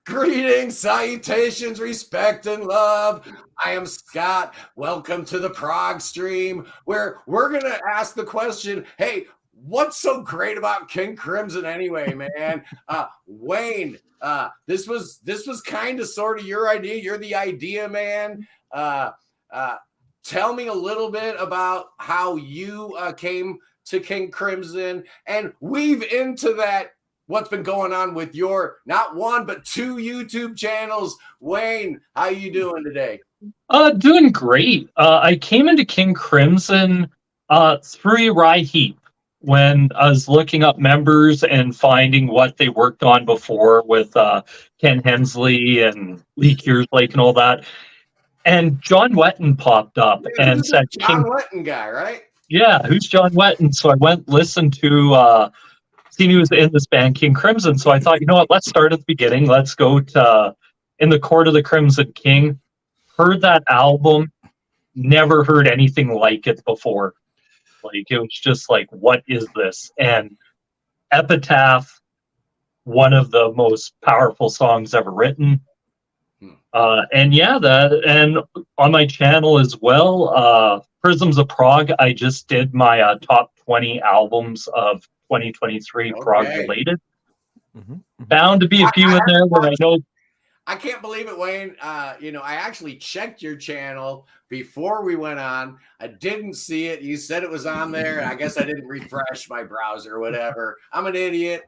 Greetings, salutations, respect, and love. I am Scott. Welcome to the Prog stream, where we're going to ask the question, hey, what's so great about King Crimson anyway, man? Wayne, this was kind of sort of your idea. You're the idea man. Tell me a little bit about how you came to King Crimson and weave into that what's been going on with your not one but two YouTube channels. Wayne, how you doing today? Doing great. I came into King Crimson through Rye Heap when I was looking up members and finding what they worked on before with Ken Hensley and Lee Kearslake and all that. And John Wetton popped up and said, John Wetton guy, right? Yeah, who's John Wetton? So I went listened to seen he was in this band King Crimson. So I thought, you know what, let's start at the beginning. Let's go to In the Court of the Crimson King. Heard that album, never heard anything like it before. Like, it was just like, what is this? And Epitaph, one of the most powerful songs ever written. And yeah, and on my channel as well, Prisms of Prog, I just did my top 20 albums of 2023 Prog related. Bound to be a few in there where I know. I can't believe it, Wayne. I actually checked your channel before we went on. I didn't see it. You said it was on there. I guess I didn't refresh my browser or whatever. I'm an idiot.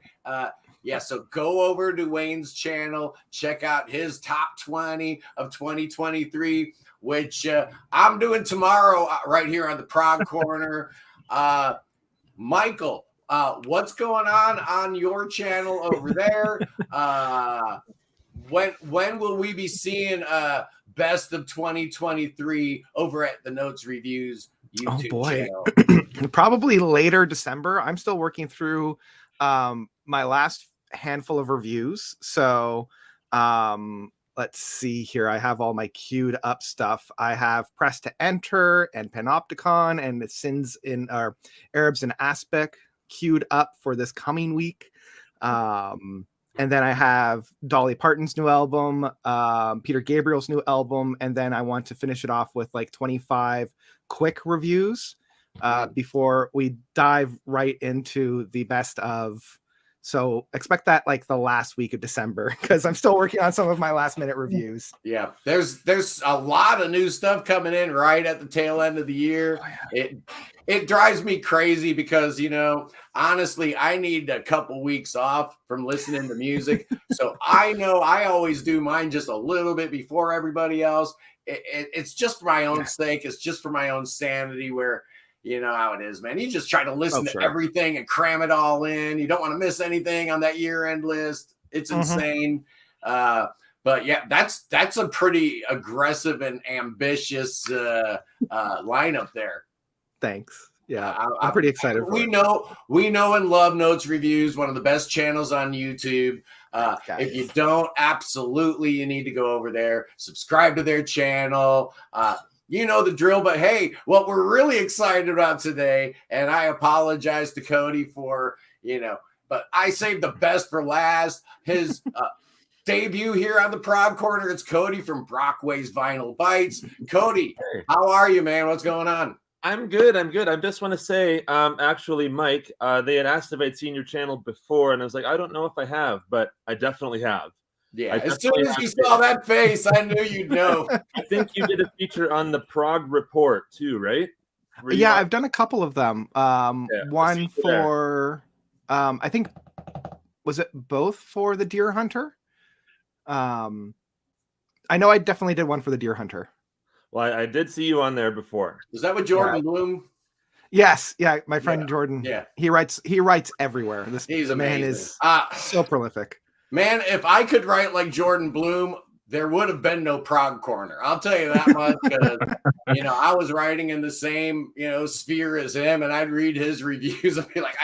So go over to Wayne's channel, check out his top 20 of 2023, which I'm doing tomorrow right here on the Prog Corner. Michael, what's going on your channel over there? When will we be seeing best of 2023 over at the Notes Reviews YouTube channel? Probably later December. I'm still working through my last handful of reviews. So let's see here. I have all my queued up stuff. I have Press to Enter and Panopticon and Sins in Arabs in Aspic queued up for this coming week. And then I have Dolly Parton's new album, Peter Gabriel's new album, and then I want to finish it off with like 25 quick reviews before we dive right into the best of. So expect that like the last week of December, because I'm still working on some of my last minute reviews. Yeah, there's a lot of new stuff coming in right at the tail end of the year. It drives me crazy because, honestly, I need a couple weeks off from listening to music. So I know I always do mine just a little bit before everybody else. It's just for my own sake. It's just for my own sanity, where you know how it is, man. You just try to listen to everything and cram it all in. You don't want to miss anything on that year-end list. It's insane. But yeah, that's a pretty aggressive and ambitious lineup there. Thanks. Yeah, I'm pretty excited. We know and love Notes Reviews, one of the best channels on YouTube. If you don't, absolutely, you need to go over there, subscribe to their channel. You know the drill, but hey, what we're really excited about today, and I apologize to Cody for, but I saved the best for last. His debut here on the Prog Corner. It's Cody from Brockway's Vinyl Bites. Cody, how are you, man? What's going on? I'm good. I just want to say, actually, Mike, they had asked if I'd seen your channel before, and I was like, I don't know if I have, but I definitely have. Yeah, as soon as you saw that face, I knew you'd know. I think you did a feature on the Prog Report too, right? Yeah, I've done a couple of them. One for, I think, was it both for the Deer Hunter? I know I definitely did one for the Deer Hunter. Well, I did see you on there before. Is that with Jordan Bloom? Yes, yeah, my friend Jordan. Yeah, he writes everywhere. He's amazing. Man is so prolific. Man, if I could write like Jordan Bloom, there would have been no Prog Corner. I'll tell you that much, because I was writing in the same sphere as him, and I'd read his reviews and be like,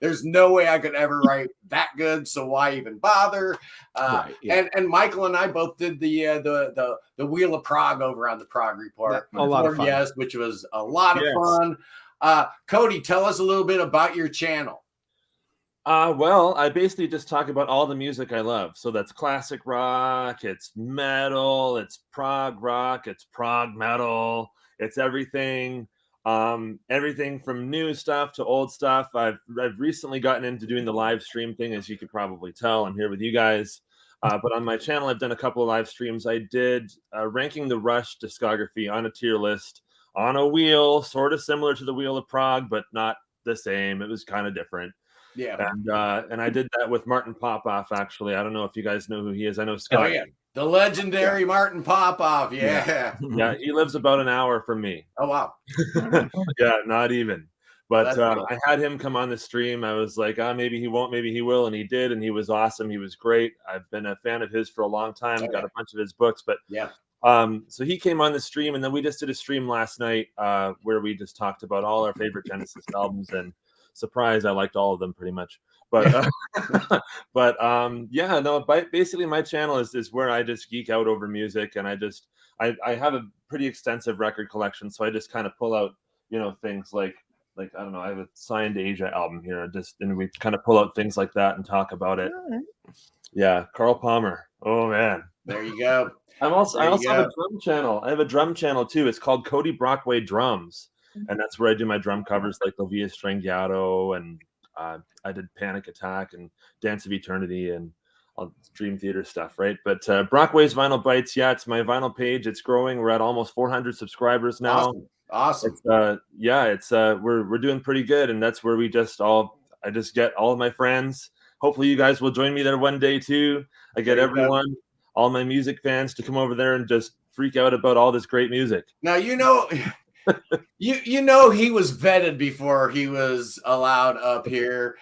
there's no way I could ever write that good, so why even bother? And Michael and I both did the Wheel of Prog over on the Prog Report. A lot of fun. Yes, which was a lot of fun. Cody, tell us a little bit about your channel. Well, I basically just talk about all the music I love. So that's classic rock, it's metal, it's prog rock, it's prog metal, it's everything. Everything from new stuff to old stuff. I've recently gotten into doing the live stream thing, as you could probably tell. I'm here with you guys. But on my channel, I've done a couple of live streams. I did ranking the Rush discography on a tier list on a wheel, sort of similar to the Wheel of Prague, but not the same. It was kind of different. Yeah. And I did that with Martin Popoff, actually. I don't know if you guys know who he is. I know Scott. Oh, yeah. The legendary Martin Popoff. Yeah. Yeah, he lives about an hour from me. Oh, wow. Yeah, not even. But Cool. I had him come on the stream. I was like, maybe he won't, maybe he will. And he did. And he was awesome. He was great. I've been a fan of his for a long time. Got a bunch of his books. But yeah. So he came on the stream. And then we just did a stream last night where we just talked about all our favorite Genesis albums. And surprise, I liked all of them pretty much. But basically my channel is where I just geek out over music, and I have a pretty extensive record collection, so I just kind of pull out things like I don't know, I have a Signed Asia album here, and we kind of pull out things like that and talk about it. Yeah, Carl Palmer. Oh man, there you go. I also have a drum channel. I have a drum channel too. It's called Cody Brockway Drums, and that's where I do my drum covers like La Via Strangiato, and I did Panic Attack and Dance of Eternity and all Dream Theater stuff, right? But Brockway's Vinyl Bites, yeah, it's my vinyl page. It's growing. We're at almost 400 subscribers now. Awesome. We're doing pretty good, and that's where I just get all of my friends. Hopefully, you guys will join me there one day too. I get everyone, all my music fans, to come over there and just freak out about all this great music. Now you know he was vetted before he was allowed up here.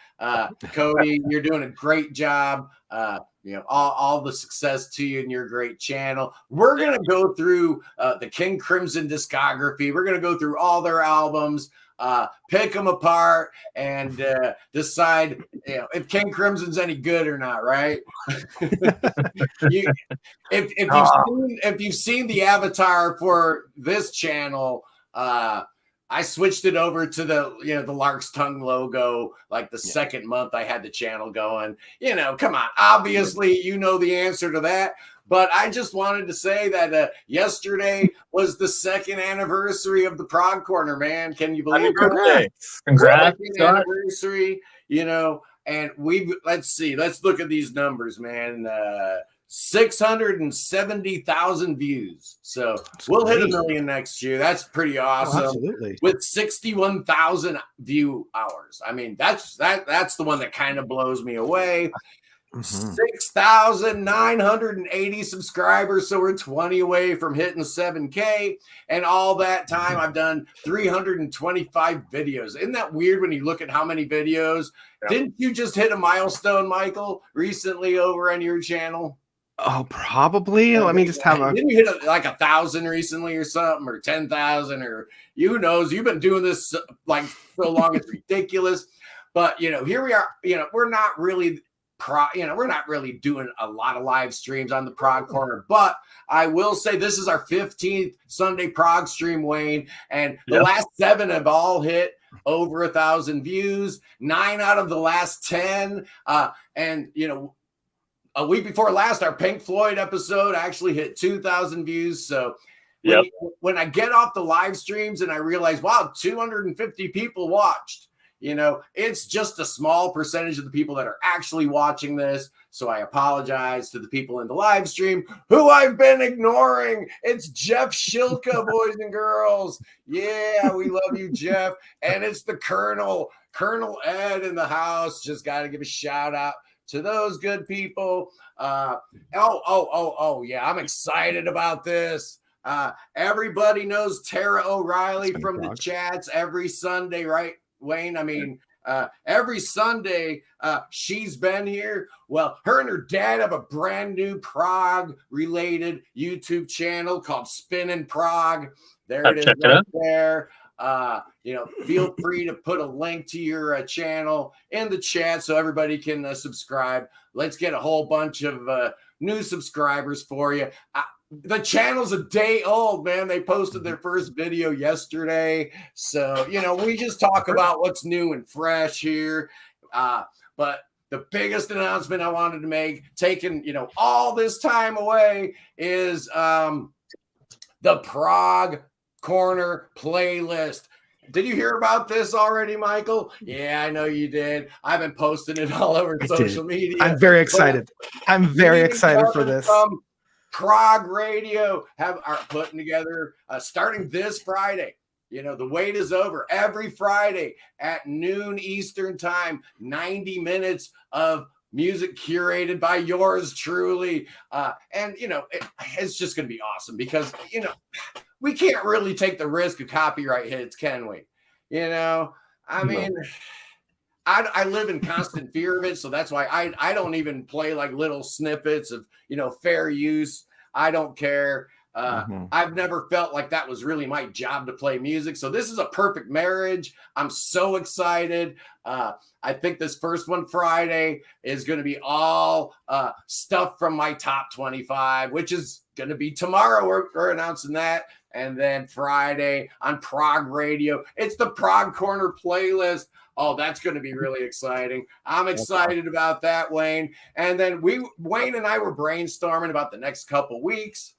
Cody, you're doing a great job. All the success to you and your great channel. We're gonna go through the King Crimson discography. We're gonna go through all their albums, pick them apart, and decide if King Crimson's any good or not. Right? If you've seen the avatar for this channel. I switched it over to the Larks tongue logo like the second month I had the channel going. Come on. Obviously, the answer to that. But I just wanted to say that yesterday was the second anniversary of the Prog Corner, man. Can you believe it? Congrats. Anniversary, and let's look at these numbers, man. 670,000 views. So we'll hit 1 million next year. That's pretty awesome. Oh, absolutely. With 61,000 view hours. I mean, that's the one that kind of blows me away. 6,980 subscribers. So we're 20 away from hitting 7K. And all that time I've done 325 videos. Isn't that weird when you look at how many videos? Yeah. Didn't you just hit a milestone, Michael, recently over on your channel? Oh, probably. Let me just have a. Didn't you hit like 1,000 recently or something, or 10,000, or who knows? You've been doing this like so long, it's ridiculous. But here we are. We're not really we're not really doing a lot of live streams on the Prog Corner. But I will say this is our 15th Sunday Prog stream, Wayne, and the last 7 have all hit over 1,000 views. 9 out of the last 10, and a week before last, our Pink Floyd episode actually hit 2,000 views. So when I get off the live streams and I realize, wow, 250 people watched, it's just a small percentage of the people that are actually watching this. So I apologize to the people in the live stream who I've been ignoring. It's Jeff Shilka, boys and girls. Yeah, we love you, Jeff. And it's the Colonel Ed in the house. Just got to give a shout out to those good people. Yeah, I'm excited about this. Everybody knows Tara O'Reilly from the chats every Sunday, right, Wayne? I mean, every Sunday she's been here. Well, her and her dad have a brand new Prog related YouTube channel called Spinnin' Prog. There it is right there. Feel free to put a link to your channel in the chat so everybody can subscribe. Let's get a whole bunch of new subscribers for you. The channel's a day old, man. They posted their first video yesterday. So, we just talk about what's new and fresh here. But the biggest announcement I wanted to make, taking all this time away, is the Prog Corner playlist. Did you hear about this already, Michael? Yeah, I know you did. I've been posting it all over social media. I'm very excited. I'm very excited for this. Prog Radio are putting together, starting this Friday. The wait is over. Every Friday at noon Eastern time, 90 minutes of music curated by yours truly. And it's just going to be awesome because, we can't really take the risk of copyright hits, can we? I mean, I live in constant fear of it. So that's why I don't even play like little snippets of, fair use. I don't care. I've never felt like that was really my job to play music. So this is a perfect marriage. I'm so excited. I think this first one Friday is going to be all stuff from my top 25, which is going to be tomorrow. We're announcing that. And then Friday on Prog Radio, it's the Prog Corner playlist. Oh, that's going to be really exciting. I'm excited about that, Wayne. And then Wayne and I were brainstorming about the next couple weeks.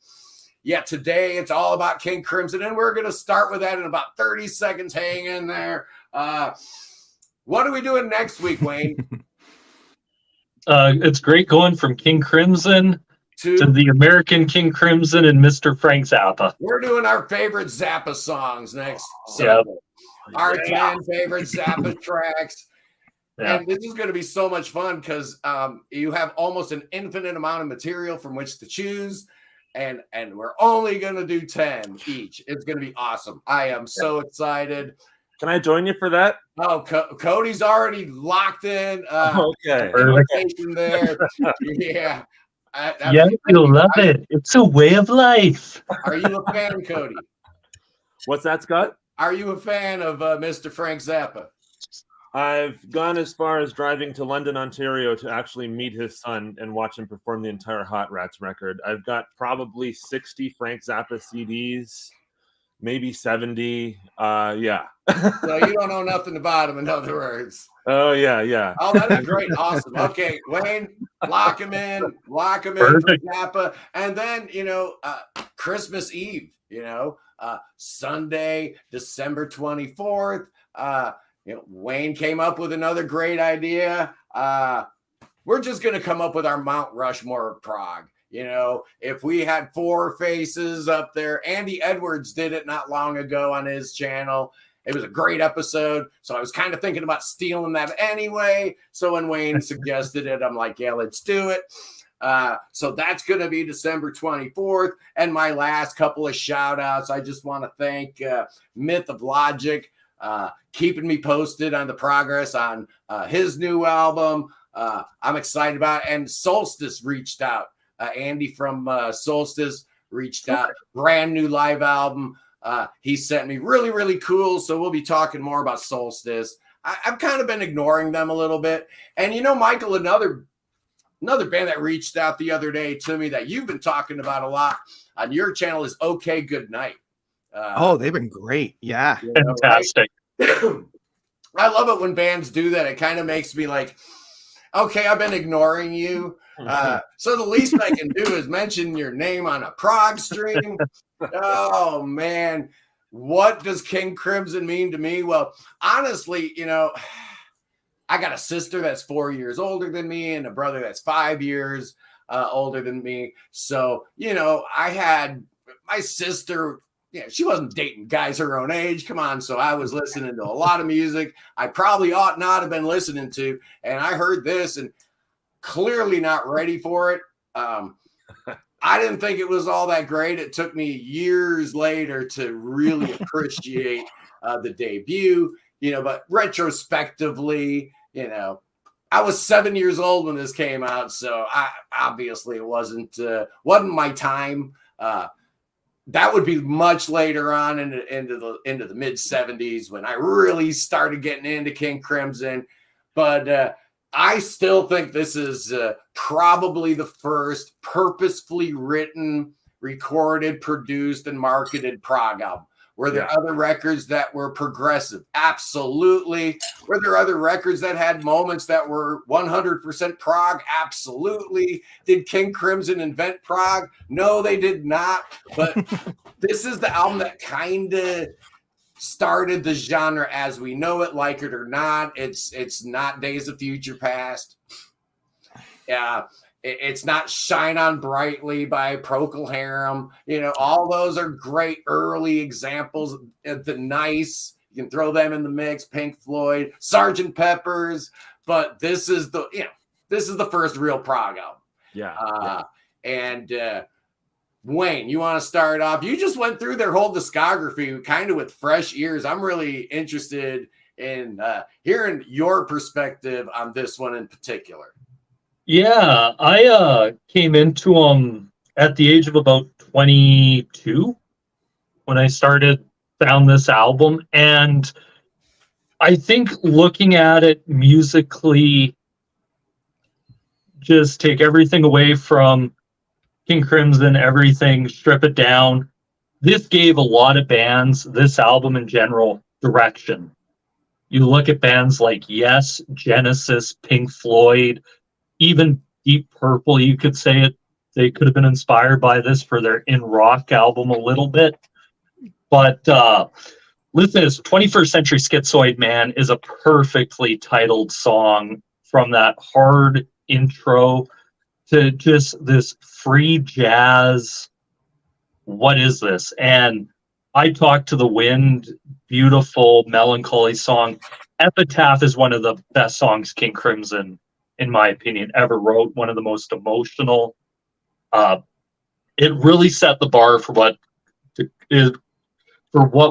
Yeah, today it's all about King Crimson, and we're going to start with that in about 30 seconds. Hang in there. What are we doing next week, Wayne? It's great going from King Crimson to the American King Crimson and Mr. Frank Zappa. We're doing our favorite Zappa songs next Sunday. Our 10 favorite Zappa tracks. Yeah. And this is going to be so much fun because you have almost an infinite amount of material from which to choose. And we're only going to do 10 each. It's going to be awesome. I am so excited. Can I join you for that? Oh, Cody's already locked in. Okay. There. Yeah. Yeah, you'll love it. It's a way of life. Are you a fan, Cody? What's that, Scott? Are you a fan of Mr. Frank Zappa? I've gone as far as driving to London, Ontario to actually meet his son and watch him perform the entire Hot Rats record. I've got probably 60 Frank Zappa CDs, maybe 70. Yeah. So you don't know nothing about him, in other words. Oh, yeah. Oh, that is great. Awesome. Okay, Wayne, lock him in for Zappa. And then, Christmas Eve, Sunday, December 24th. Wayne came up with another great idea. We're just going to come up with our Mount Rushmore of Prague. If we had 4 faces up there, Andy Edwards did it not long ago on his channel. It was a great episode. So I was kind of thinking about stealing that anyway. So when Wayne suggested it, I'm like, yeah, let's do it. So that's going to be December 24th. And my last couple of shout outs, I just want to thank Myth of Logic, keeping me posted on the progress on his new album. I'm excited about it. And Solstice reached out. Andy from Solstice reached out. Brand new live album. He sent me really, really cool. So we'll be talking more about Solstice. I've kind of been ignoring them a little bit. And Michael, another band that reached out the other day to me that you've been talking about a lot on your channel is OK Good Night. They've been great. Yeah. Fantastic. Right? I love it when bands do that. It kind of makes me like, okay, I've been ignoring you. So the least I can do is mention your name on a prog stream. Oh, man. What does King Crimson mean to me? Well, honestly, I got a sister that's 4 years older than me and a brother that's 5 years older than me. So, I had my sister, she wasn't dating guys her own age. Come on. So I was listening to a lot of music I probably ought not have been listening to. And I heard this and clearly not ready for it. I didn't think it was all that great. It took me years later to really appreciate the debut, but retrospectively, I was 7 years old when this came out. So obviously it wasn't my time. That would be much later on into the mid 70s when I really started getting into King Crimson. But I still think this is probably the first purposefully written, recorded, produced, and marketed prog album. Were there other records that were progressive? Absolutely. Were there other records that had moments that were 100% prog? Absolutely. Did King Crimson invent prog? No, they did not. But this is the album that kind of started the genre as we know it, like it or not. It's not Days of Future Past. It's not Shine On Brightly by Procol Harum. You know, all those are great early examples of the nice. You can throw them in the mix. Pink Floyd, Sgt. Pepper's, but this is the first real prog album. And Wayne, you want to start off? You just went through their whole discography kind of with fresh ears. I'm really interested in hearing your perspective on this one in particular. Yeah, I came into them at the age of about 22 when I found this album. And I think looking at it musically, just take everything away from King Crimson, everything, strip it down. This gave a lot of bands, this album in general, direction. You look at bands like Yes, Genesis, Pink Floyd, even Deep Purple, you could say it. They could have been inspired by this for their In Rock album a little bit. But listen, this 21st Century Schizoid Man is a perfectly titled song, from that hard intro to just this free jazz. What is this? And I Talk to the Wind, beautiful, melancholy song. Epitaph is one of the best songs King Crimson, in my opinion, ever wrote. One of the most emotional. It really set the bar for what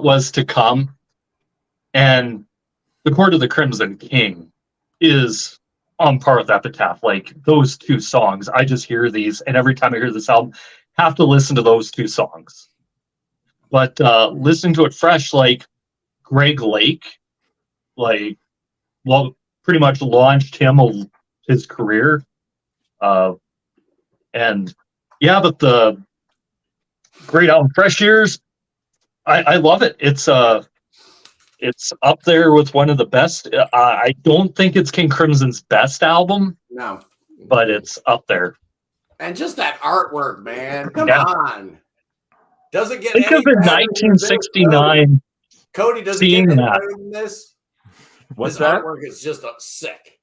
was to come. And The Court of the Crimson King is on par with Epitaph. Like, those two songs, I just hear these, and every time I hear this album, have to listen to those two songs. But listening to it fresh, like Greg Lake, pretty much launched his career. And yeah, but the great album, Fresh Years, I love it. It's up there with one of the best. I don't think it's King Crimson's best album. No. But it's up there. And just that artwork, man. Come on. Does it get Think any of it, better 1969. Cody, does it get any better than this? What's this that? artwork is just sick.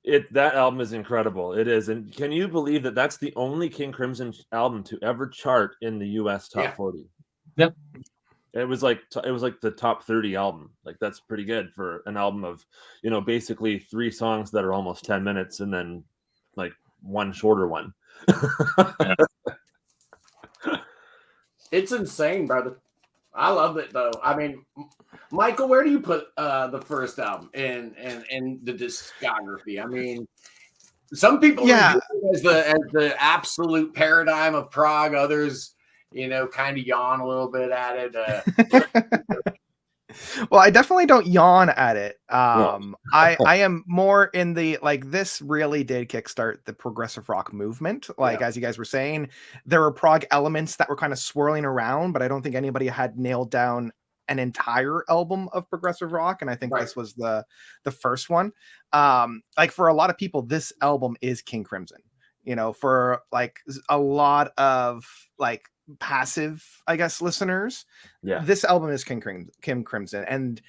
That album is incredible. It is. And can you believe that that's the only King Crimson album to ever chart in the US top 40? Yep. It was like the top 30 album. Like, that's pretty good for an album of, basically 3 songs that are almost 10 minutes and then like one shorter one. It's insane, brother. I love it though. I mean, Michael, where do you put the first album in the discography? I mean, some people review it as the absolute paradigm of prog. Others, kind of yawn a little bit at it. Well, I definitely don't yawn at it. I am more in the, like, this really did kickstart the progressive rock movement. Like, as you guys were saying, there were prog elements that were kind of swirling around, but I don't think anybody had nailed down an entire album of progressive rock. And I think this was the first one. Like, for a lot of people, this album is King Crimson. For like a lot of like passive, I guess, listeners, this album is King Crimson, and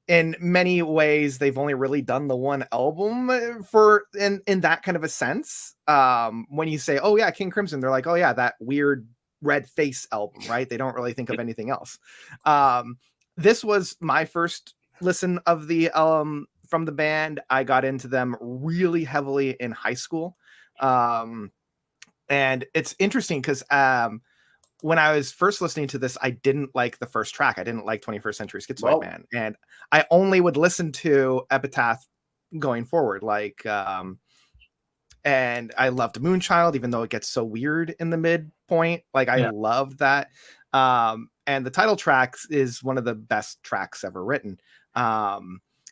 in many ways they've only really done the one album in that kind of a sense. When you say, oh yeah, King Crimson, they're like, oh yeah, that weird Red Face album, right? They don't really think of anything else. This was my first listen of the from the band. I got into them really heavily in high school. And it's interesting because when I was first listening to this, I didn't like the first track. I didn't like 21st Century Schizoid Man. And I only would listen to Epitaph going forward. Like, and I loved Moonchild, even though it gets so weird in the midpoint. Like, I loved that. And the title track is one of the best tracks ever written.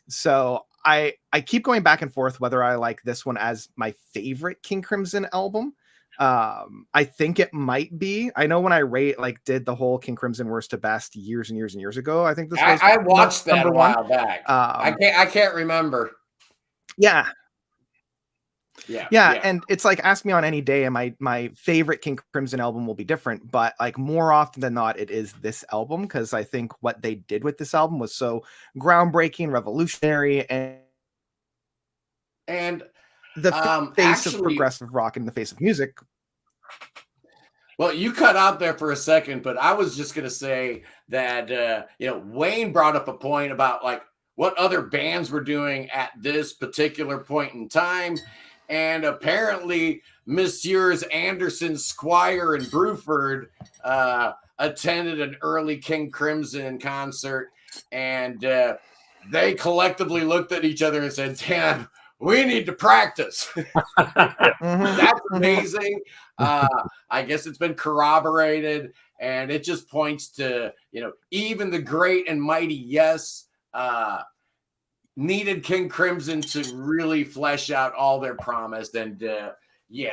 So I keep going back and forth whether I like this one as my favorite King Crimson album. I think it might be. I know when I did the whole King Crimson worst to best years and years and years ago. I think this was I watched that number a while back. Um, I can't remember. yeah. Yeah. And it's like, ask me on any day, and my favorite King Crimson album will be different, but like more often than not, it is this album, because I think what they did with this album was so groundbreaking, revolutionary, and the face of progressive rock in the face of music. Well, you cut out there for a second, but I was just gonna say that Wayne brought up a point about like what other bands were doing at this particular point in time. And apparently, Messieurs Anderson, Squire, and Bruford attended an early King Crimson concert, and they collectively looked at each other and said, "Damn, we need to practice." That's amazing. I guess it's been corroborated, and it just points to even the great and mighty Yes needed King Crimson to really flesh out all their promise. And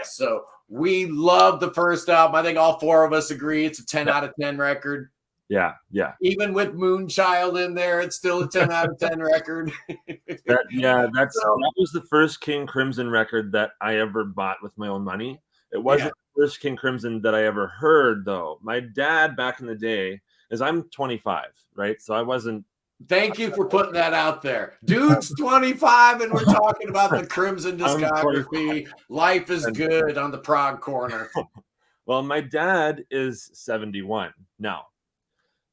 so we love the first album. I think all four of us agree it's a 10 out of 10 record. Yeah. Even with Moonchild in there, it's still a 10 out of 10 record. That was the first King Crimson record that I ever bought with my own money. It wasn't the first King Crimson that I ever heard, though. My dad back in the day, as I'm 25, right? So I wasn't. Thank you for putting that out there. Dude's 25 and we're talking about the Crimson discography. Life is good on the prog corner. Well, my dad is 71 now.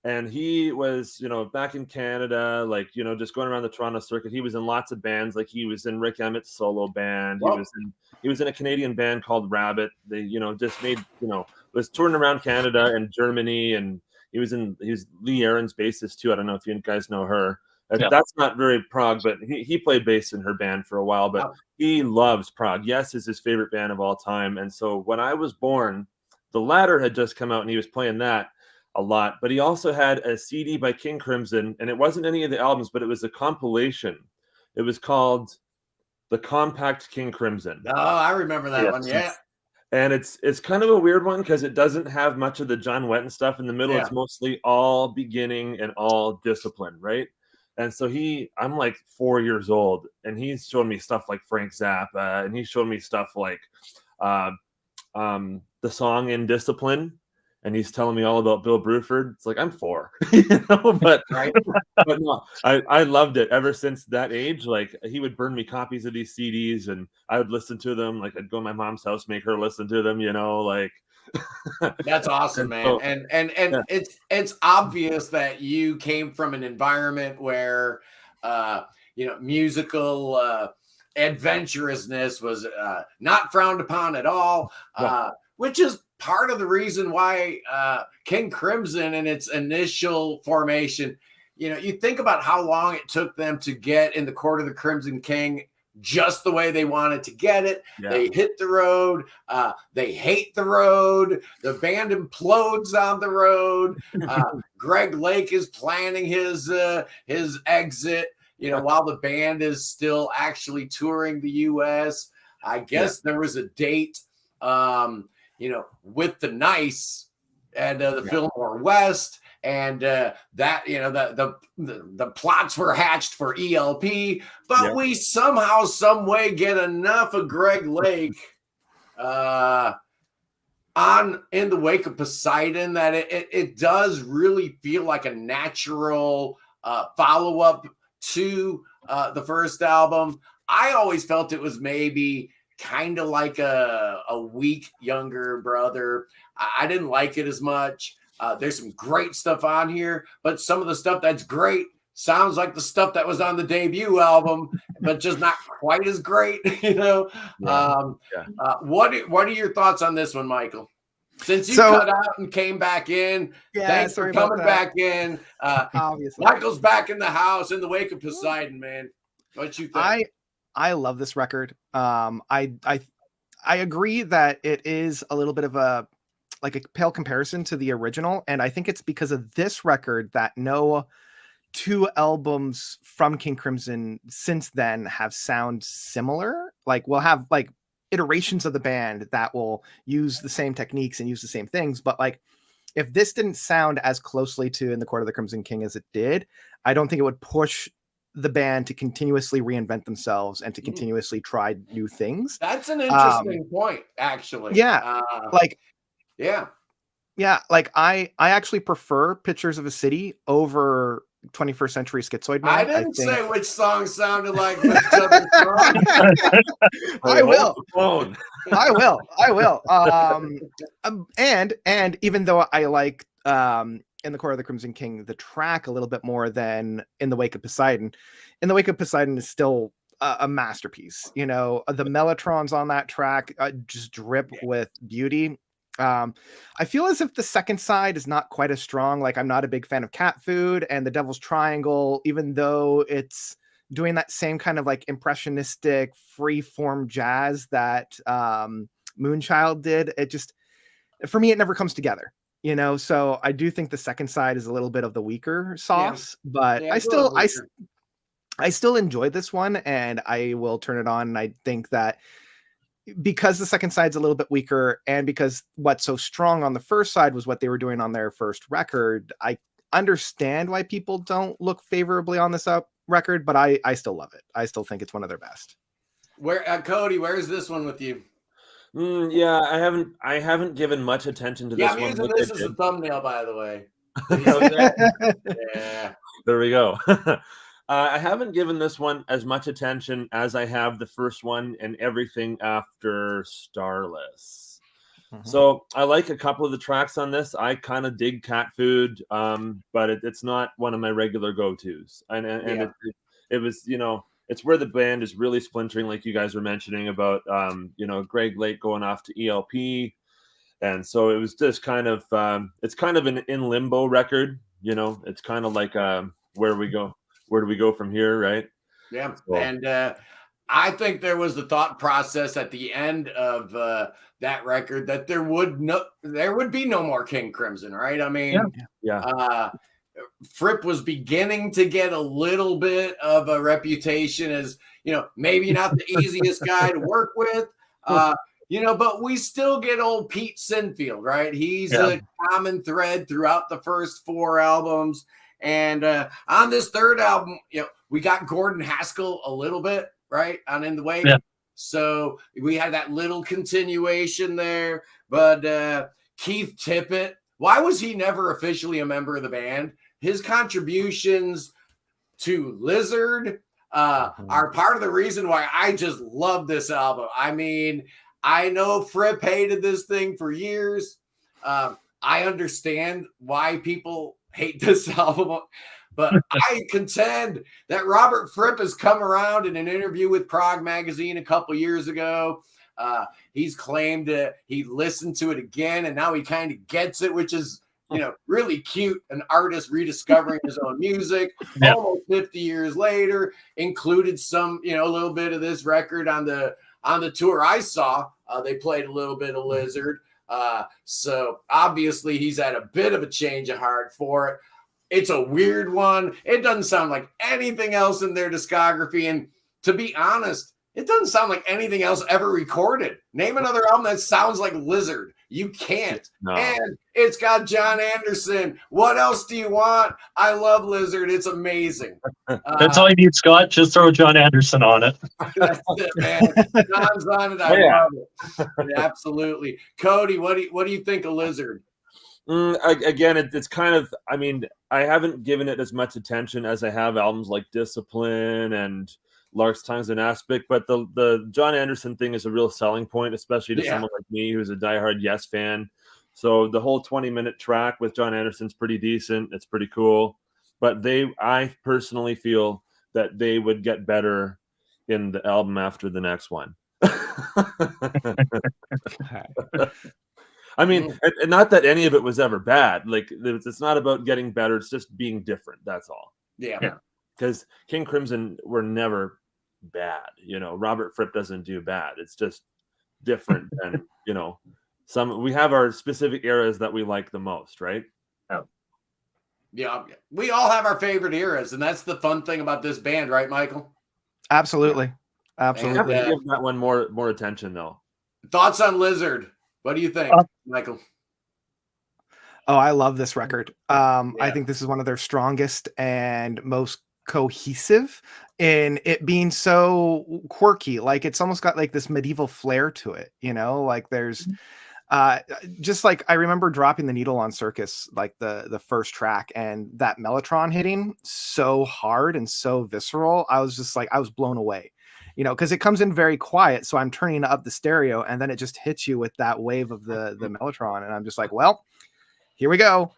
And he was, back in Canada, just going around the Toronto circuit. He was in lots of bands. Like he was in Rick Emmett's solo band. Whoa. He was in a Canadian band called Rabbit. They, just made, was touring around Canada and Germany, and he was Lee Aaron's bassist too. I don't know if you guys know her. That's not very prog, but he played bass in her band for a while. But he loves prog. Yes is his favorite band of all time. And so when I was born, The Ladder had just come out, and he was playing that a lot. But he also had a CD by King Crimson, and it wasn't any of the albums, but it was a compilation. It was called The Compact King Crimson. Oh, I remember that one. Yeah. And it's kind of a weird one because it doesn't have much of the John Wetton stuff in the middle. Yeah. It's mostly all beginning and all discipline, right? And so I'm like 4 years old, and he's showing me stuff like Frank Zappa, and he's showing me stuff like the song In Discipline, and he's telling me all about Bill Bruford. It's like, I'm 4, but right. But no, I loved it ever since that age. Like he would burn me copies of these CDs, and I would listen to them. Like I'd go to my mom's house, make her listen to them, like. That's awesome, man. And it's obvious that you came from an environment where, musical adventurousness was not frowned upon at all, which is part of the reason why King Crimson in its initial formation, you think about how long it took them to get in the Court of the Crimson King just the way they wanted to get it. Yeah. They hit the road. They hate the road. The band implodes on the road. Greg Lake is planning his exit, while the band is still actually touring the U.S. I guess there was a date, with the Nice and the Fillmore West, and that the plots were hatched for ELP, but we somehow, some way get enough of Greg Lake in the Wake of Poseidon that it does really feel like a natural follow-up to the first album. I always felt it was maybe kind of like a weak younger brother. I didn't like it as much. There's some great stuff on here, but some of the stuff that's great sounds like the stuff that was on the debut album, but just not quite as great, What are your thoughts on this one, Michael? Since you cut out and came back in, thanks for coming back in. Obviously, Michael's back in the house in the Wake of Poseidon, man. What you think? I love this record. I agree that it is a little bit of a pale comparison to the original, and I think it's because of this record that no two albums from King Crimson since then have sound similar. Like we'll have iterations of the band that will use the same techniques and use the same things. But like, if this didn't sound as closely to In the Court of the Crimson King as it did, I don't think it would push the band to continuously reinvent themselves and to continuously try new things. That's an interesting point, actually. Yeah. Like, yeah. Yeah, like I actually prefer Pictures of a City over 21st Century Schizoid Man. I didn't say which song sounded like which other song. I will. I will. And even though I like In the Court of the Crimson King, the track a little bit more than In the Wake of Poseidon. In the Wake of Poseidon is still a masterpiece. You know, the mellotrons on that track just drip with beauty. I feel as if the second side is not quite as strong. Like, I'm not a big fan of Cat Food and the Devil's Triangle, even though it's doing that same kind of like impressionistic free form jazz that Moonchild did. It just, for me, it never comes together, you know? So I do think the second side is a little bit of the weaker sauce, but I still enjoy this one, and I will turn it on. And I think that because the second side's a little bit weaker, and because what's so strong on the first side was what they were doing on their first record, I understand why people don't look favorably on this record, but I still love it. I still think it's one of their best. Where Cody, where's this one with you? Yeah, I haven't given much attention to this one. I'm using this as a thumbnail, by the way. Yeah. There we go. I haven't given this one as much attention as I have the first one and everything after Starless. So I like a couple of the tracks on this. I kind of dig Cat Food, but it's not one of my regular go-tos. And it was, you know, it's where the band is really splintering, like you guys were mentioning about, you know, Greg Lake going off to ELP. And so it was just kind of, it's kind of an in limbo record, you know. It's kind of like where do we go from here, right? Yeah. So. And I think there was the thought process at the end of that record that there would be no more King Crimson, right? I mean, Fripp was beginning to get a little bit of a reputation as, you know, maybe not the easiest guy to work with, you know, but we still get old Pete Sinfield, right? He's a common thread throughout the first 4 albums. And on this third album, you know, we got Gordon Haskell a little bit, right, on In the Wake. Yeah. So we had that little continuation there. But Keith Tippett, why was he never officially a member of the band? His contributions to Lizard are part of the reason why I just love this album. I mean, I know Fripp hated this thing for years. I understand why people hate this album, but I contend that Robert Fripp has come around in an interview with Prog Magazine a couple years ago. He's claimed that he listened to it again, and now he kind of gets it, which is, you know, really cute. An artist rediscovering his own music almost 50 years later. Included some, you know, a little bit of this record on the tour I saw. They played a little bit of Lizard. So obviously he's had a bit of a change of heart for it. It's a weird one. It doesn't sound like anything else in their discography. And to be honest, it doesn't sound like anything else ever recorded. Name another album that sounds like Lizard. You can't. No. And it's got John Anderson. What else do you want? I love Lizard. It's amazing. That's all you need, Scott. Just throw John Anderson on it. That's it, man. John's on it. I love it. Yeah, absolutely. Cody, what do you think of Lizard? Again, it's kind of, I mean, I haven't given it as much attention as I have albums like Discipline and Larks, Tongues, and Aspic, but the John Anderson thing is a real selling point, especially to someone like me who's a diehard Yes fan. So the whole 20-minute track with John Anderson's pretty decent. It's pretty cool. But I personally feel that they would get better in the album after the next one. I mean, not that any of it was ever bad. Like, it's not about getting better. It's just being different. That's all. Yeah. Because King Crimson were never bad. You know, Robert Fripp doesn't do bad. It's just different than, you know, we have our specific eras that we like the most, right? Yeah. We all have our favorite eras, and that's the fun thing about this band, right, Michael? Absolutely. Absolutely. I have to give that one more attention, though. Thoughts on Lizard? What do you think, Michael? Oh, I love this record. I think this is one of their strongest and most cohesive in it being so quirky. Like it's almost got like this medieval flair to it, you know, like there's just like I remember dropping the needle on Circus, like the first track, and that Mellotron hitting so hard and so visceral. I was just like, I was blown away, you know, because it comes in very quiet. So I'm turning up the stereo and then it just hits you with that wave of the Mellotron. And I'm just like, well, here we go.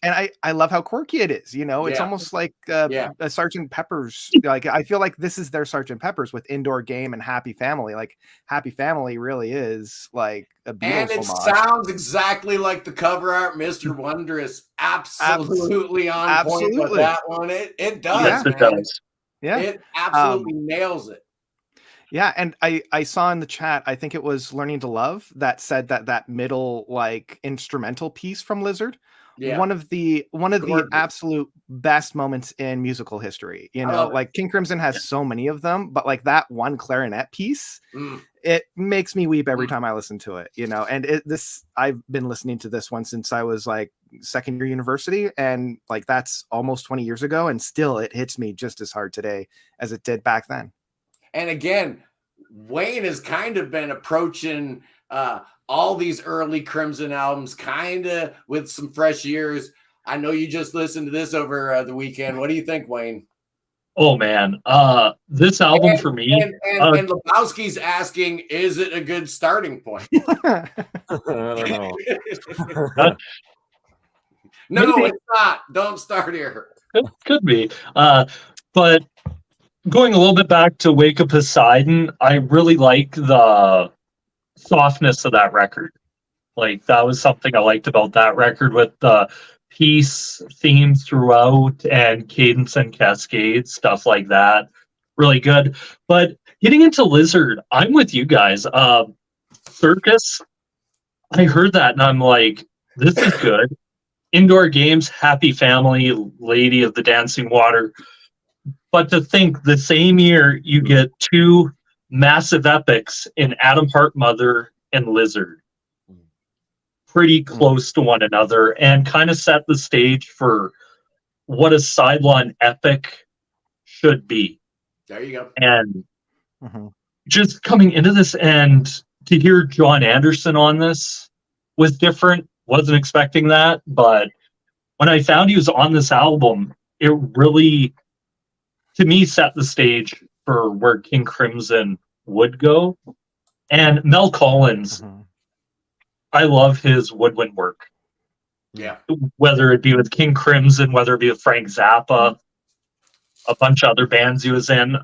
And I love how quirky it is. You know, it's almost like a Sgt. Pepper's. Like I feel like this is their Sgt. Pepper's with Indoor Game and Happy Family. Like Happy Family really is like a Beatles and it homage. Sounds exactly like the cover art. Mr. Wondrous, absolutely on point with that one. It does. Yes, it does. Yeah, it absolutely nails it. Yeah, and I saw in the chat, I think it was Learning to Love that said that middle like instrumental piece from Lizard, one of the absolute best moments in musical history. You know, like King Crimson has so many of them, but like that one clarinet piece, it makes me weep every time I listen to it. You know, and I've been listening to this one since I was like second year university, and like that's almost 20 years ago, and still it hits me just as hard today as it did back then. And again, Wayne has kind of been approaching all these early Crimson albums kind of with some fresh ears. I know you just listened to this over the weekend. What do you think, Wayne? Oh, man. This album for me... And Lebowski's asking, is it a good starting point? I don't know. No, it's not. Don't start here. Could be. But... going a little bit back to Wake of Poseidon, I really like the softness of that record. Like, that was something I liked about that record with the peace theme throughout and cadence and cascade, stuff like that. Really good. But getting into Lizard, I'm with you guys. Circus, I heard that and I'm like, this is good. Indoor Games, Happy Family, Lady of the Dancing Water. But to think the same year you get two massive epics in Atom Heart Mother and Lizard, pretty close to one another, and kind of set the stage for what a sideline epic should be. There you go. And just coming into this and to hear John Anderson on this was different. Wasn't expecting that, but when I found he was on this album, it really, to me, set the stage for where King Crimson would go. And Mel Collins, I love his woodwind work. Yeah. Whether it be with King Crimson, whether it be with Frank Zappa, a bunch of other bands he was in,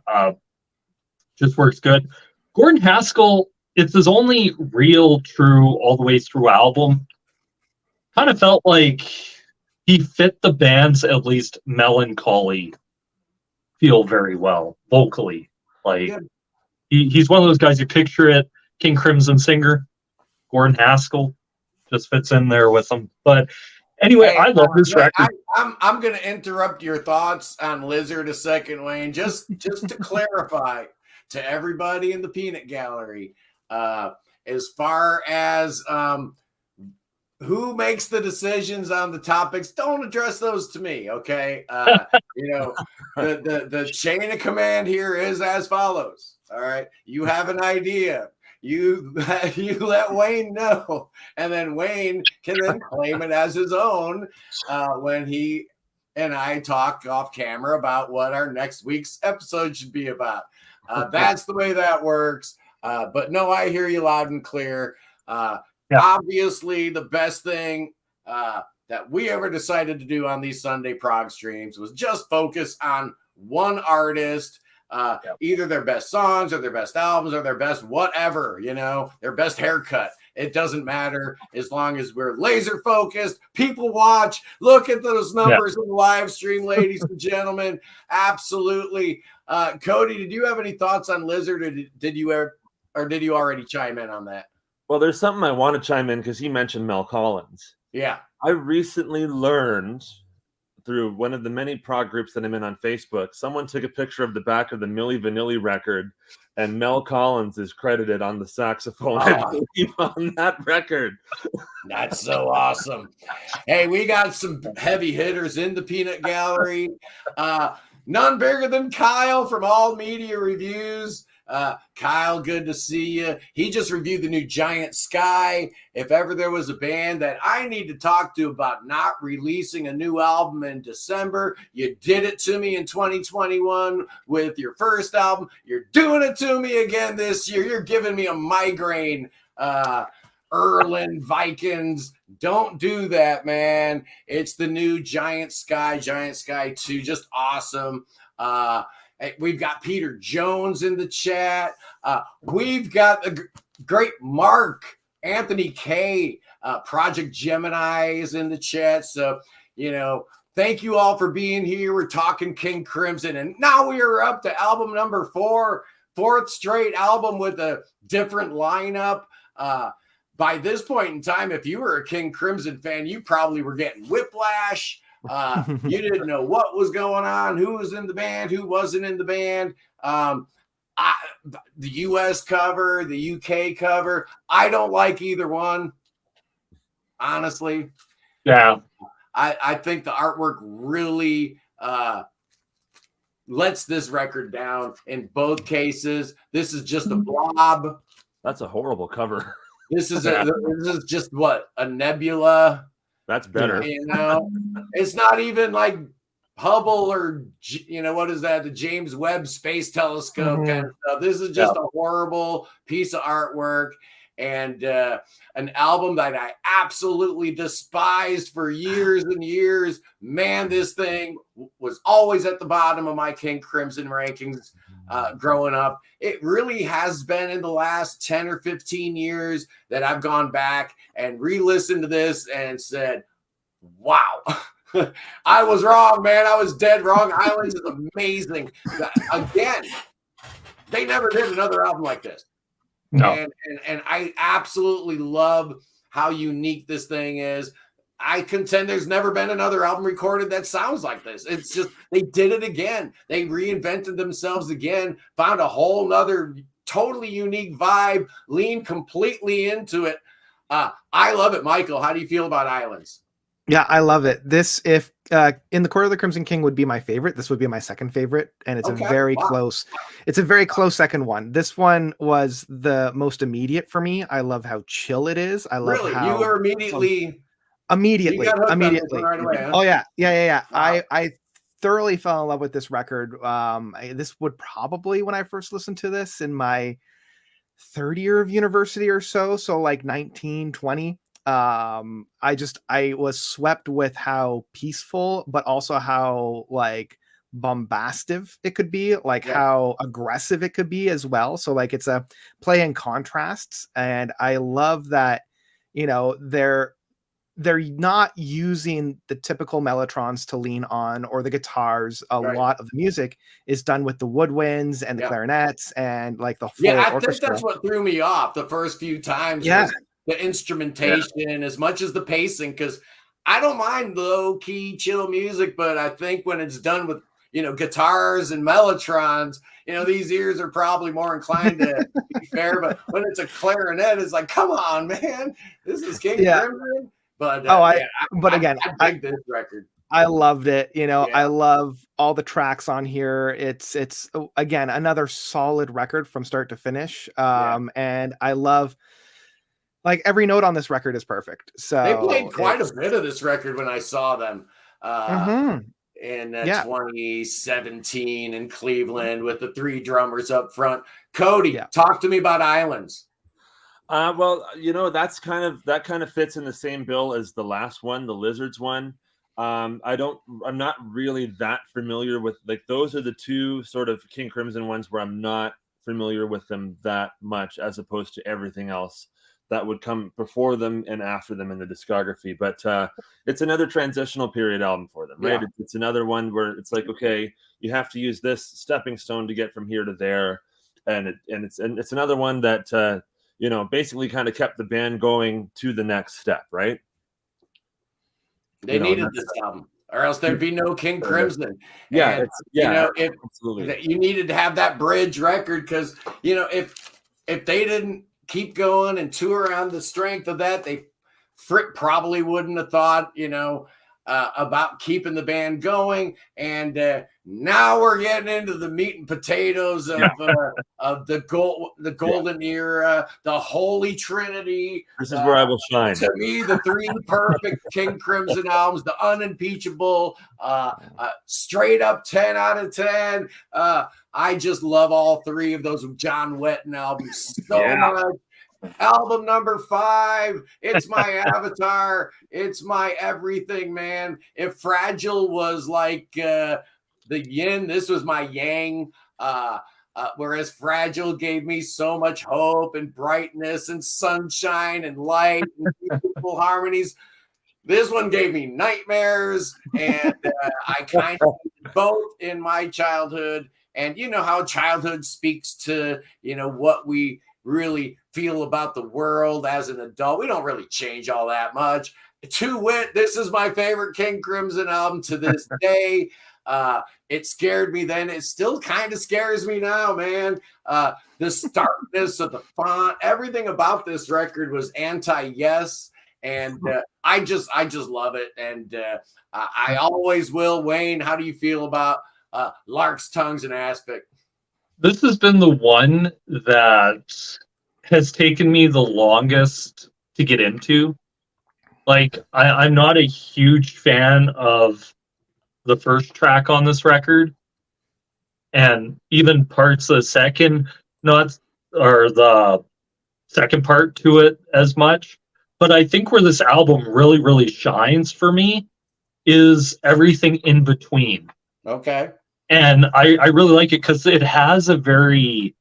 just works good. Gordon Haskell, it's his only real, true, all the way through album. Kind of felt like he fit the band's at least melancholy feel very well vocally. Like he's one of those guys, you picture it, King Crimson singer, Gordon Haskell just fits in there with him. But anyway, I love this record. I'm going to interrupt your thoughts on Lizard a second, Wayne, just to clarify to everybody in the Peanut Gallery, as far as who makes the decisions on the topics, don't address those to me, okay? You know, the chain of command here is as follows, all right? You have an idea. You let Wayne know, and then Wayne can then claim it as his own when he and I talk off camera about what our next week's episode should be about. That's the way that works. But no, I hear you loud and clear. Obviously, the best thing that we ever decided to do on these Sunday prog streams was just focus on one artist, either their best songs or their best albums or their best whatever, you know, their best haircut. It doesn't matter as long as we're laser focused. People watch. Look at those numbers in the live stream, ladies and gentlemen. Absolutely. Cody, did you have any thoughts on Lizard, or did you already chime in on that? Well, there's something I want to chime in because he mentioned Mel Collins. Yeah. I recently learned through one of the many prog groups that I'm in on Facebook. Someone took a picture of the back of the Milli Vanilli record, and Mel Collins is credited on the saxophone, I believe, on that record. That's so awesome. Hey, we got some heavy hitters in the peanut gallery. None bigger than Kyle from All Media Reviews. Kyle, good to see you. He just reviewed the new Giant Sky. If ever there was a band that I need to talk to about not releasing a new album in December, you did it to me in 2021 with your first album. You're doing it to me again this year. You're giving me a migraine. Erlen Vikings, don't do that, man. It's the new Giant Sky 2, just awesome. We've got Peter Jones in the chat. We've got a great Mark Anthony K. Project Gemini is in the chat. So, thank you all for being here. We're talking King Crimson, and now we are up to album number 4, fourth straight album with a different lineup. By this point in time, if you were a King Crimson fan, you probably were getting whiplash. You didn't know what was going on, who was in the band, who wasn't in the band. The US cover, the UK cover, I don't like either one, honestly. Yeah. I think the artwork really lets this record down in both cases. This is just a blob. That's a horrible cover. This is just what, a nebula. That's better. It's not even like Hubble or what is that? The James Webb Space Telescope kind of stuff. This is just a horrible piece of artwork and an album that I absolutely despised for years and years. Man, this thing was always at the bottom of my King Crimson rankings growing up. It really has been in the last 10 or 15 years that I've gone back and re-listened to this and said, wow, I was wrong, man. I was dead wrong. Islands is amazing. Again, they never did another album like this. No. And I absolutely love how unique this thing is. I contend there's never been another album recorded that sounds like this. It's just, they did it again. They reinvented themselves again, found a whole nother totally unique vibe, leaned completely into it. I love it. Michael, how do you feel about Islands? Yeah, I love it. This, if in the Court of the Crimson King would be my favorite, this would be my second favorite, and it's a very close second one. This one was the most immediate for me. I love how chill it is. I love how you were immediately right away, huh? Oh yeah. Wow. I thoroughly fell in love with this record. This would probably, when I first listened to this in my third year of university or so like 19, 20. I was swept with how peaceful, but also how like bombastic it could be, like how aggressive it could be as well. So like it's a play in contrasts, and I love that, they're not using the typical mellotrons to lean on or the guitars. A lot of the music is done with the woodwinds and the clarinets and like the full orchestra. Think that's what threw me off the first few times. Was the instrumentation as much as the pacing, because I don't mind low key chill music, but I think when it's done with guitars and mellotrons, these ears are probably more inclined to be fair. But when it's a clarinet, it's like, come on, man, this is King Crimson. But I dig this record. I loved it. I love all the tracks on here. It's again another solid record from start to finish. And I love, like, every note on this record is perfect. So they played quite a bit of this record when I saw them in 2017 in Cleveland with the 3 drummers up front. Cody, talk to me about Islands. Well, that kind of fits in the same bill as the last one, the Lizards one. I'm not really that familiar with, like, those are the 2 sort of King Crimson ones where I'm not familiar with them that much, as opposed to everything else that would come before them and after them in the discography. But it's another transitional period album for them, right? It's another one where it's like, okay, you have to use this stepping stone to get from here to there, and it's another one that basically kind of kept the band going to the next step, right? They needed this album. or else there'd be no King Crimson. Yeah, And, if absolutely. you needed to have that bridge record, because if they didn't keep going and tour on the strength of that, Frick probably wouldn't have thought, about keeping the band going. And now we're getting into the meat and potatoes of the golden era, the Holy Trinity. This is where I will shine. To me, the three perfect King Crimson albums, the unimpeachable, straight up 10 out of 10. I just love all three of those John Wetton albums so much. Album number 5, it's my avatar, it's my everything, man. If Fragile was like the yin, this was my yang. Whereas Fragile gave me so much hope and brightness and sunshine and light and beautiful harmonies, this one gave me nightmares. And I kind of did both in my childhood. And you know how childhood speaks to what we really feel about the world as an adult. We don't really change all that much. To wit, this is my favorite King Crimson album to this day. It scared me then. It still kind of scares me now, man. The starkness of the font, everything about this record was anti-yes. And I just love it. And I always will. Wayne, how do you feel about Larks, Tongues, and Aspic? This has been the one that has taken me the longest to get into. Like, I'm not a huge fan of the first track on this record, and even parts of the second, the second part to it as much. But I think where this album really, really shines for me is everything in between. Okay. And I really like it because it has a very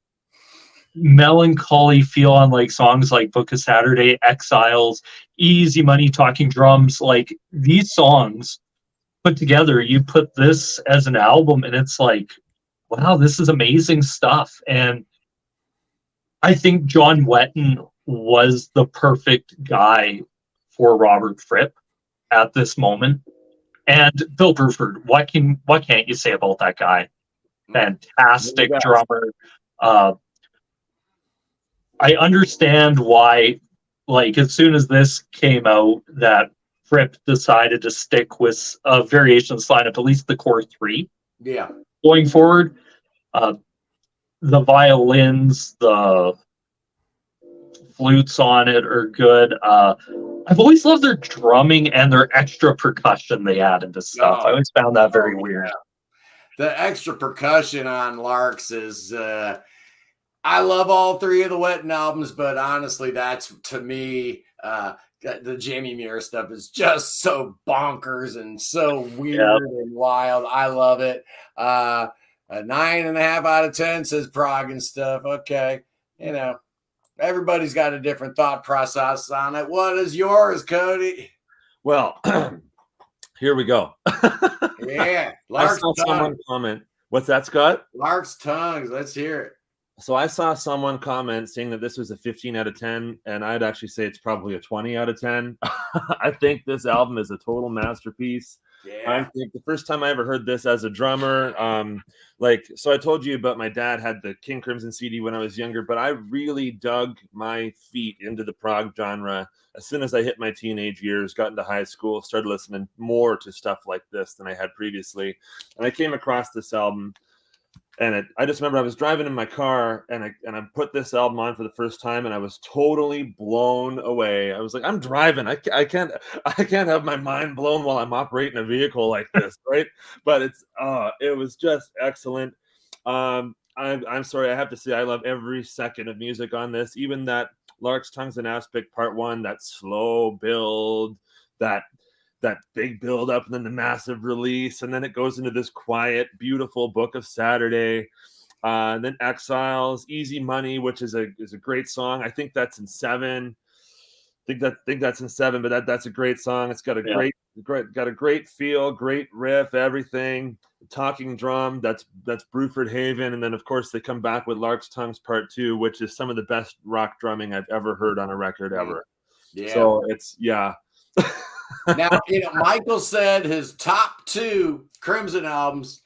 melancholy feel on like songs like Book of Saturday, Exiles, Easy Money, Talking Drums. Like these songs put together, you put this as an album and it's like, wow, this is amazing stuff. And I think John Wetton was the perfect guy for Robert Fripp at this moment. And Bill Bruford, what can't you say about that guy? Fantastic drummer. I understand why, like, as soon as this came out, that Fripp decided to stick with a variations lineup, at least the core 3. Yeah. Going forward, the violins, the flutes on it are good. I've always loved their drumming and their extra percussion they add into stuff. I always found that very weird. The extra percussion on Larks is I love all three of the Wetton albums, but honestly, that's to me the Jamie Muir stuff is just so bonkers and so weird and wild. I love it. A 9.5 out of 10 says prog and stuff. Okay, everybody's got a different thought process on it. What is yours, Cody? Well, here we go. Yeah. Larks, I saw someone comment. What's that, Scott? Larks, Tongues. Let's hear it. So I saw someone comment saying that this was a 15 out of 10, and I'd actually say it's probably a 20 out of 10. I think this album is a total masterpiece. Yeah. I think the first time I ever heard this as a drummer, so I told you about my dad had the King Crimson CD when I was younger, but I really dug my feet into the prog genre as soon as I hit my teenage years, got into high school, started listening more to stuff like this than I had previously. And I came across this album, and I just remember I was driving in my car, and I put this album on for the first time, and I was totally blown away. I was like, I'm driving. I can't have my mind blown while I'm operating a vehicle like this, right? But it was just excellent. I'm sorry, I have to say I love every second of music on this, even that Larks, Tongues, and Aspic Part 1, that slow build, that big build up, and then the massive release, and then it goes into this quiet, beautiful Book of Saturday, and then Exiles, Easy Money, which is a great song. I think that's in 7. Think that's in 7, but that's a great song. It's got a great feel, great riff, everything. Talking drum, that's Bruford Haven, and then of course they come back with Larks, Tongues Part 2, which is some of the best rock drumming I've ever heard on a record ever. Yeah. So it's Now, Michael said his top 2 Crimson albums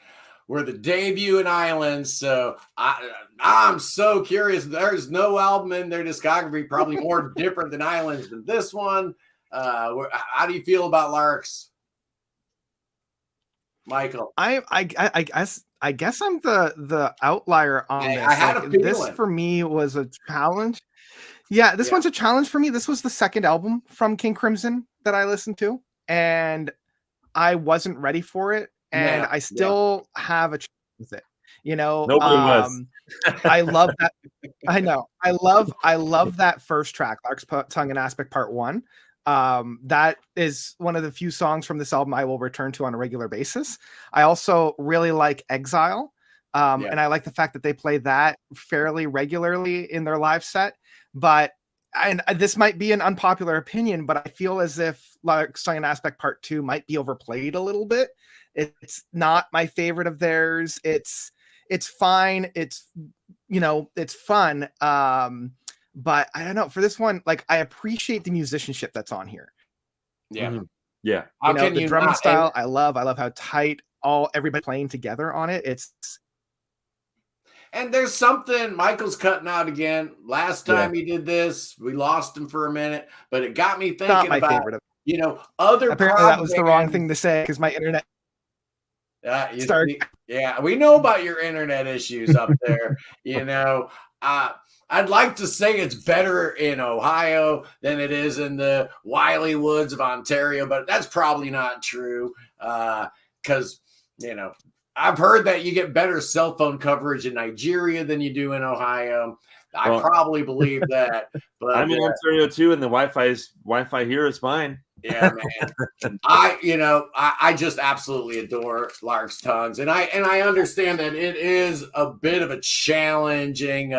were the debut and Islands. So I'm so curious. There's no album in their discography probably more different than Islands than this one. How do you feel about Larks, Michael? I guess I'm the outlier on this. I had a feeling. This for me was a challenge. Yeah, this one's a challenge for me. This was the second album from King Crimson that I listened to, and I wasn't ready for it, and I still have a chance with it. Nobody was. I love that. I know. I love that first track, Larks Tongue and Aspic Part 1. That is one of the few songs from this album I will return to on a regular basis. I also really like Exile. And I like the fact that they play that fairly regularly in their live set. But this might be an unpopular opinion, but I feel as if Larks Tongue and Aspic Part 2 might be overplayed a little bit. It's not my favorite of theirs. It's fine. It's fun. But I don't know, for this one, I appreciate the musicianship that's on here. Yeah. Mm-hmm. Yeah. The drumming style, I love how tight everybody playing together on it. And there's something Michael's cutting out again. Last time he did this, we lost him for a minute, but it got me thinking not my about favorite. Other. Apparently, that was the wrong thing to say because my internet. We know about your internet issues up there. I'd like to say it's better in Ohio than it is in the wily woods of Ontario, but that's probably not true because, I've heard that you get better cell phone coverage in Nigeria than you do in Ohio. I probably believe that. But I'm in Ontario too, and the Wi-Fi here is fine. Yeah, man. I just absolutely adore Larks Tongues, and I understand that it is a bit of a challenging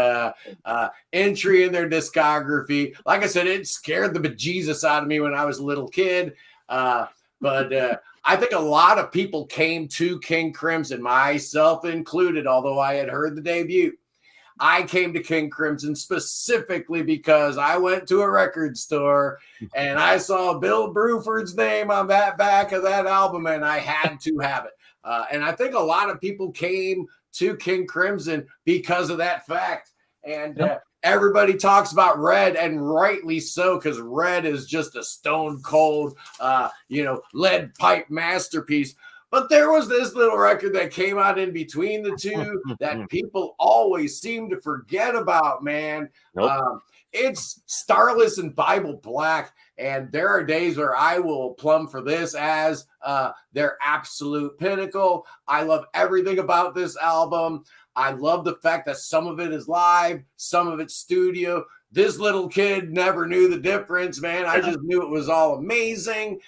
entry in their discography. Like I said, it scared the bejesus out of me when I was a little kid. But I think a lot of people came to King Crimson, myself included, although I had heard the debut. I came to King Crimson specifically because I went to a record store and I saw Bill Bruford's name on that back of that album, and I had to have it. And I think a lot of people came to King Crimson because of that fact. And everybody talks about Red, and rightly so, because Red is just a stone cold, lead pipe masterpiece. But there was this little record that came out in between the two that people always seem to forget about, man. Nope. It's Starless and Bible Black. And there are days where I will plumb for this as their absolute pinnacle. I love everything about this album. I love the fact that some of it is live, some of it's studio. This little kid never knew the difference, man. I just knew it was all amazing.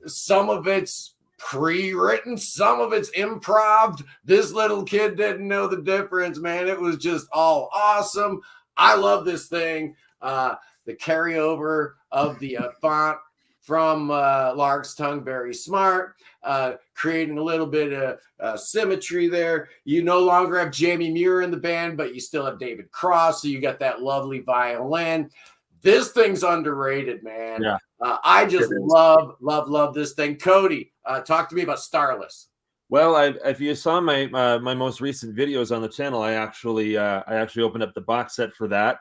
Some of it's pre-written, some of it's improv. This little kid didn't know the difference, man. It was just all awesome. I love this thing. The carryover of the font from Larks Tongue, very smart, creating a little bit of symmetry there. You no longer have Jamie Muir in the band, but you still have David Cross, so you got that lovely violin. This thing's underrated, man. Yeah. I just love this thing. Cody, talk to me about Starless. Well, if you saw my my most recent videos on the channel, I actually opened up the box set for that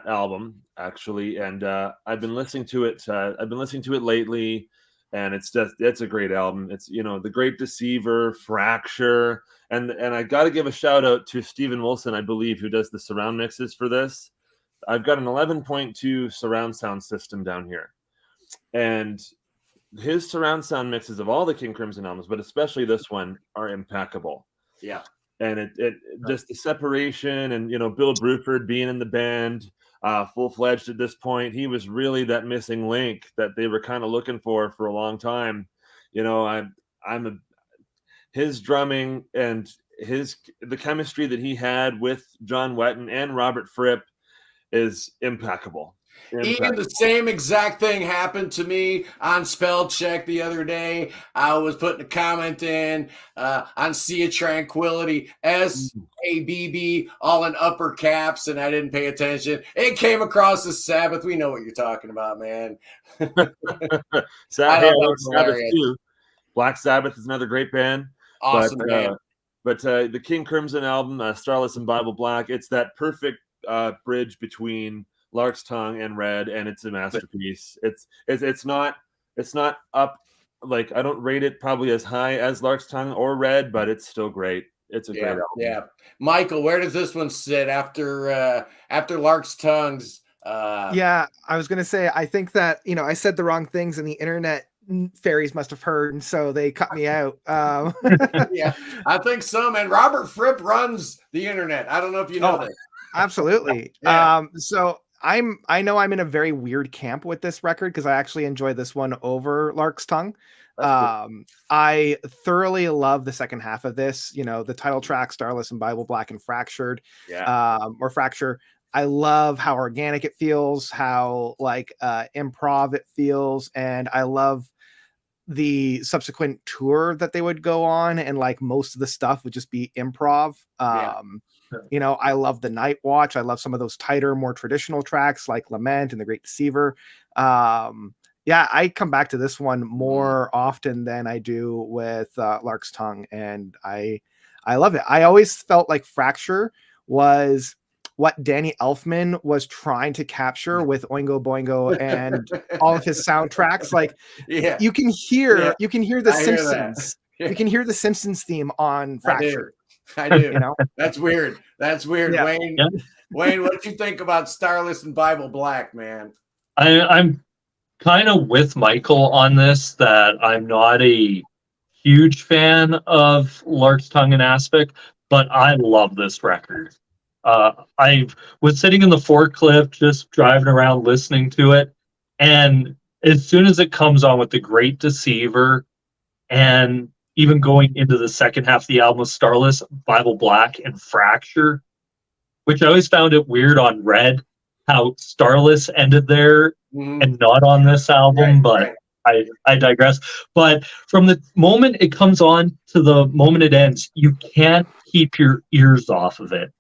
album actually, and I've been listening to it. I've been listening to it lately, and it's a great album. It's The Great Deceiver, Fracture, and I got to give a shout out to Steven Wilson, I believe, who does the surround mixes for this. I've got an 11.2 surround sound system down here, and his surround sound mixes of all the King Crimson albums, but especially this one, are impeccable. Yeah. And it just the separation, and Bill Bruford being in the band full-fledged at this point, he was really that missing link that they were kind of looking for a long time. His drumming and the chemistry that he had with John Wetton and Robert Fripp is impeccable. Ian, the same exact thing happened to me on spell check the other day. I was putting a comment in on Sea of Tranquility, SABB, all in upper caps, and I didn't pay attention. It came across as Sabbath. We know what you're talking about, man. Sabbath too. Black Sabbath is another great band. Awesome band. But the King Crimson album, Starless and Bible Black, it's that perfect bridge between Lark's Tongue and Red, and it's a masterpiece. It's not up, like, I don't rate it probably as high as Lark's Tongue or Red, but it's still great. It's a great album. Yeah. Michael, where does this one sit after Lark's Tongues? Yeah, I was gonna say, I think that, I said the wrong things and the internet fairies must have heard, and so they cut me out. Yeah, I think so, man. Robert Fripp runs the internet. I don't know if you know that. Absolutely. Yeah. So I know I'm in a very weird camp with this record because I actually enjoy this one over Lark's Tongue. I thoroughly love the second half of this, the title track, Starless and Bible Black and Fractured, or Fracture. I love how organic it feels, how like improv it feels, and I love the subsequent tour that they would go on, and like most of the stuff would just be improv. I love the Night Watch. I love some of those tighter, more traditional tracks like Lament and The Great Deceiver. I come back to this one more often than I do with Lark's Tongue, and I love it. I always felt like Fracture was what Danny Elfman was trying to capture with Oingo Boingo and all of his soundtracks. Like, you can hear the Simpsons. You can hear the Simpsons theme on Fracture. I do. That's weird. Yeah. Wayne, what do you think about Starless and Bible Black, man? I'm kind of with Michael on this, that I'm not a huge fan of Lark's Tongue and Aspic, but I love this record. I was sitting in the forklift just driving around listening to it, and as soon as it comes on with The Great Deceiver, and even going into the second half of the album with Starless, Bible Black, and Fracture, which I always found it weird on Red, how Starless ended there and not on this album, but I digress. But from the moment it comes on to the moment it ends, you can't keep your ears off of it.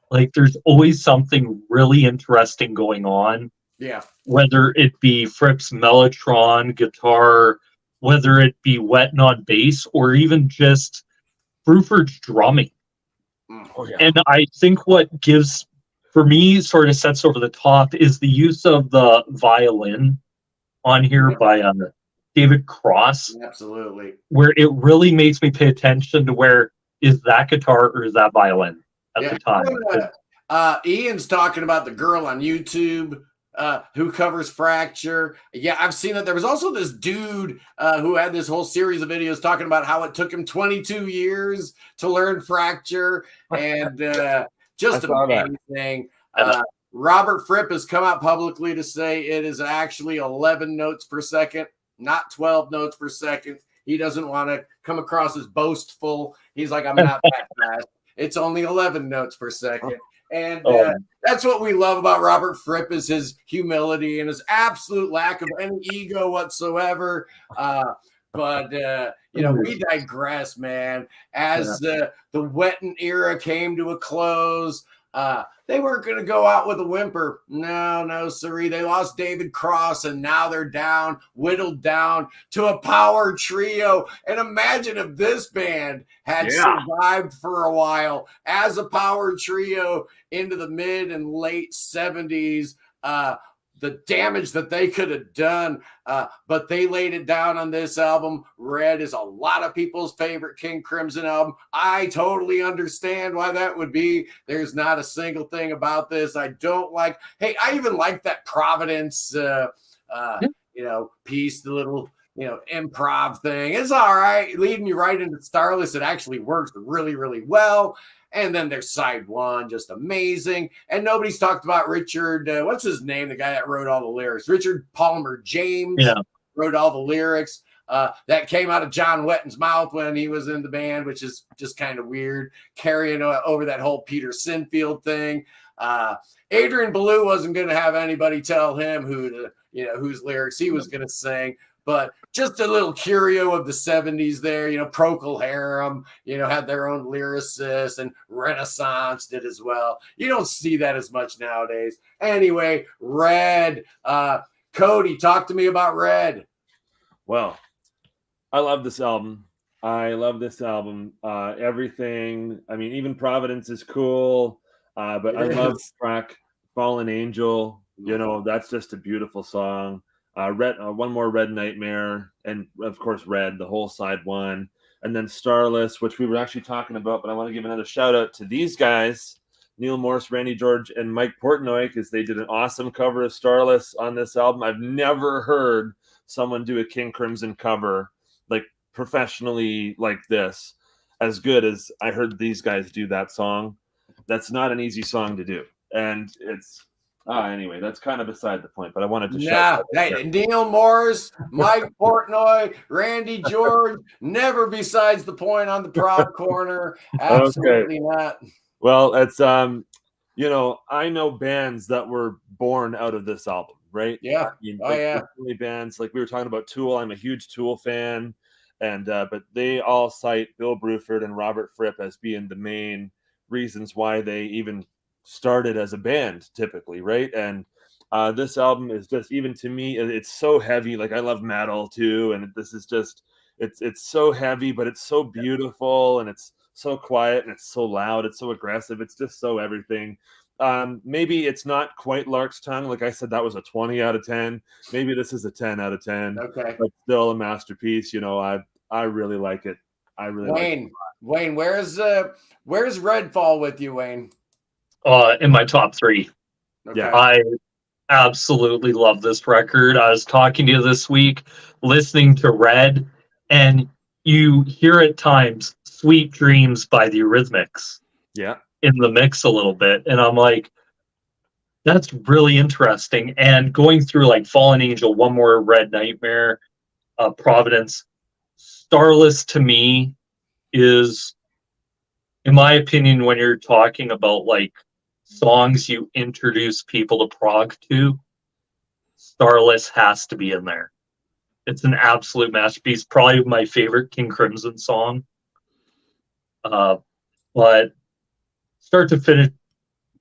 Like, there's always something really interesting going on. Yeah. Whether it be Fripp's Mellotron guitar, whether it be Wettin on bass, or even just Bruford's drumming. And I think what gives, for me, sort of sets over the top is the use of the violin on here by David Cross. Absolutely. Where it really makes me pay attention to where is that guitar or is that violin at the time. Ian's talking about the girl on YouTube who covers Fracture. Yeah, I've seen it. There was also this dude who had this whole series of videos talking about how it took him 22 years to learn Fracture, and just amazing. Robert Fripp has come out publicly to say it is actually 11 notes per second, not 12 notes per second. He doesn't want to come across as boastful. He's like, I'm not that fast. It's only 11 notes per second. And that's what we love about Robert Fripp, is his humility and his absolute lack of any ego whatsoever. But we digress, man. As the Wettin era came to a close, they weren't going to go out with a whimper. No, siree. They lost David Cross, and now they're whittled down to a power trio. And imagine if this band had survived for a while as a power trio into the mid and late 70s. The damage that they could have done, but they laid it down on this album. Red is a lot of people's favorite King Crimson album. I totally understand why that would be. There's not a single thing about this I don't like. Hey, I even like that Providence, piece, the little, improv thing. It's all right. Leading you right into Starless, it actually works really, really well. And then there's side one, just amazing. And nobody's talked about Richard, what's his name? The guy that wrote all the lyrics. Richard Palmer James wrote all the lyrics. That came out of John Wetton's mouth when he was in the band, which is just kind of weird, carrying over that whole Peter Sinfield thing. Adrian Belew wasn't going to have anybody tell him whose lyrics he was going to sing. But just a little curio of the 70s there, Procol Harum, had their own lyricists, and Renaissance did as well. You don't see that as much nowadays. Anyway, Red. Cody, talk to me about Red. Well, I love this album. Everything. I mean, even Providence is cool. But I love THRAK, Fallen Angel. That's just a beautiful song. One more Red Nightmare, and of course Red, the whole side one, and then Starless, which we were actually talking about. But I want to give another shout out to these guys, Neil Morse, Randy George, and Mike Portnoy, because they did an awesome cover of Starless on this album. I've never heard someone do a King Crimson cover like professionally like this, as good as I heard these guys do that song. That's not an easy song to do, and it's. Anyway, that's kind of beside the point, but I wanted to shout out. Hey, Neil Morris, Mike Portnoy, Randy George, never besides the point on the prog corner. Absolutely not. Well, it's I know bands that were born out of this album, right? Yeah. Bands like we were talking about Tool. I'm a huge Tool fan, and but they all cite Bill Bruford and Robert Fripp as being the main reasons why they even started as a band, typically, right? And this album is just, even to me, it's so heavy. Like, I love metal too, and this is just it's so heavy, but it's so beautiful, and it's so quiet, and it's so loud, it's so aggressive, it's just so everything. Maybe it's not quite Lark's Tongue. Like I said, that was a 20 out of 10. Maybe this is a 10 out of 10. Okay, but still a masterpiece. I really like it. Wayne, where's Red fall with you, Wayne? In my top 3. Okay. Yeah. I absolutely love this record. I was talking to you this week, listening to Red, and you hear at times Sweet Dreams by the Eurythmics in the mix a little bit. And I'm like, that's really interesting. And going through like Fallen Angel, One More Red Nightmare, Providence, Starless to me is, in my opinion, when you're talking about like songs you introduce people to prog to, Starless has to be in there. It's an absolute masterpiece. Probably my favorite King Crimson song. But start to finish,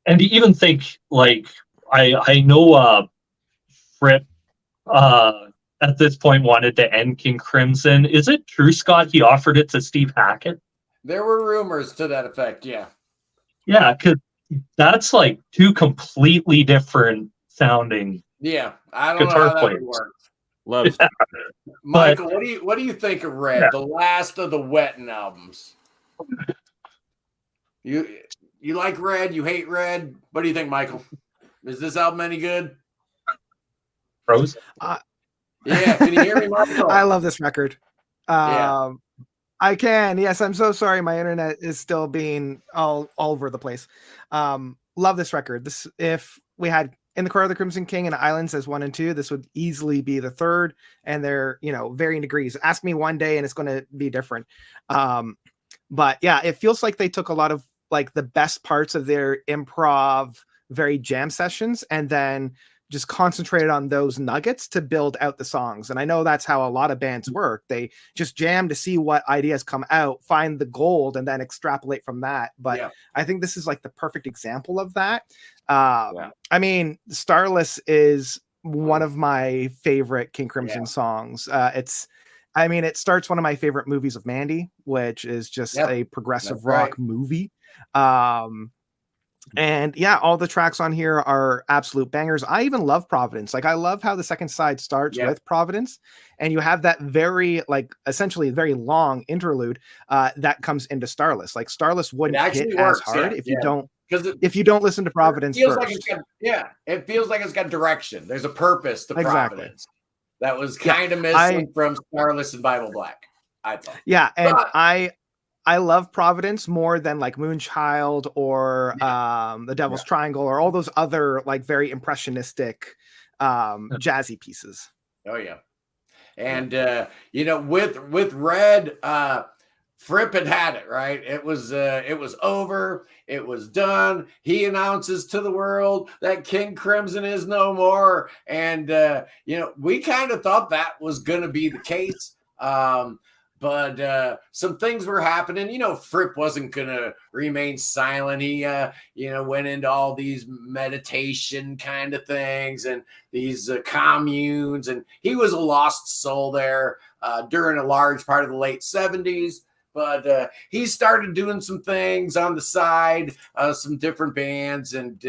and to even think, like, I know Fripp at this point wanted to end King Crimson. Is it true, Scott, he offered it to Steve Hackett? There were rumors to that effect, yeah. Yeah, because that's like 2 completely different sounding. Yeah, I don't know how that would work. Love Yeah. Michael, what do you think of Red, the last of the Wettin' albums? You like Red? You hate Red? What do you think, Michael? Is this album any good? Rose? Yeah, can you hear me, Michael? I love this record. Yeah. I can. Yes, I'm so sorry. My internet is still being all over the place. Love this record. This, if we had In the Court of the Crimson King and Islands as 1 and 2, this would easily be the third, and they're, varying degrees. Ask me one day and it's going to be different. But yeah, it feels like they took a lot of like the best parts of their improv, very jam sessions, and then just concentrated on those nuggets to build out the songs. And I know that's how a lot of bands work. They just jam to see what ideas come out, find the gold, and then extrapolate from that. But I think this is like the perfect example of that. I mean, Starless is one of my favorite King Crimson songs. It starts one of my favorite movies of Mandy, which is just a progressive rock movie. And yeah, all the tracks on here are absolute bangers. I even love Providence. Like, I love how the second side starts with Providence, and you have that very, like, essentially very long interlude that comes into Starless. Like, Starless wouldn't hit as hard if you don't listen to Providence first. It feels like it's got direction. There's a purpose to Providence that was kind of missing from Starless and Bible Black, I thought. Yeah, and I love Providence more than like Moonchild or the Devil's Triangle or all those other like very impressionistic jazzy pieces. Oh yeah. And with Red, Fripp had it, right? It was over. It was done. He announces to the world that King Crimson is no more. And, we kind of thought that was going to be the case. But some things were happening. Fripp wasn't going to remain silent. He, went into all these meditation kind of things and these communes. And he was a lost soul there during a large part of the late 70s. But he started doing some things on the side, some different bands, and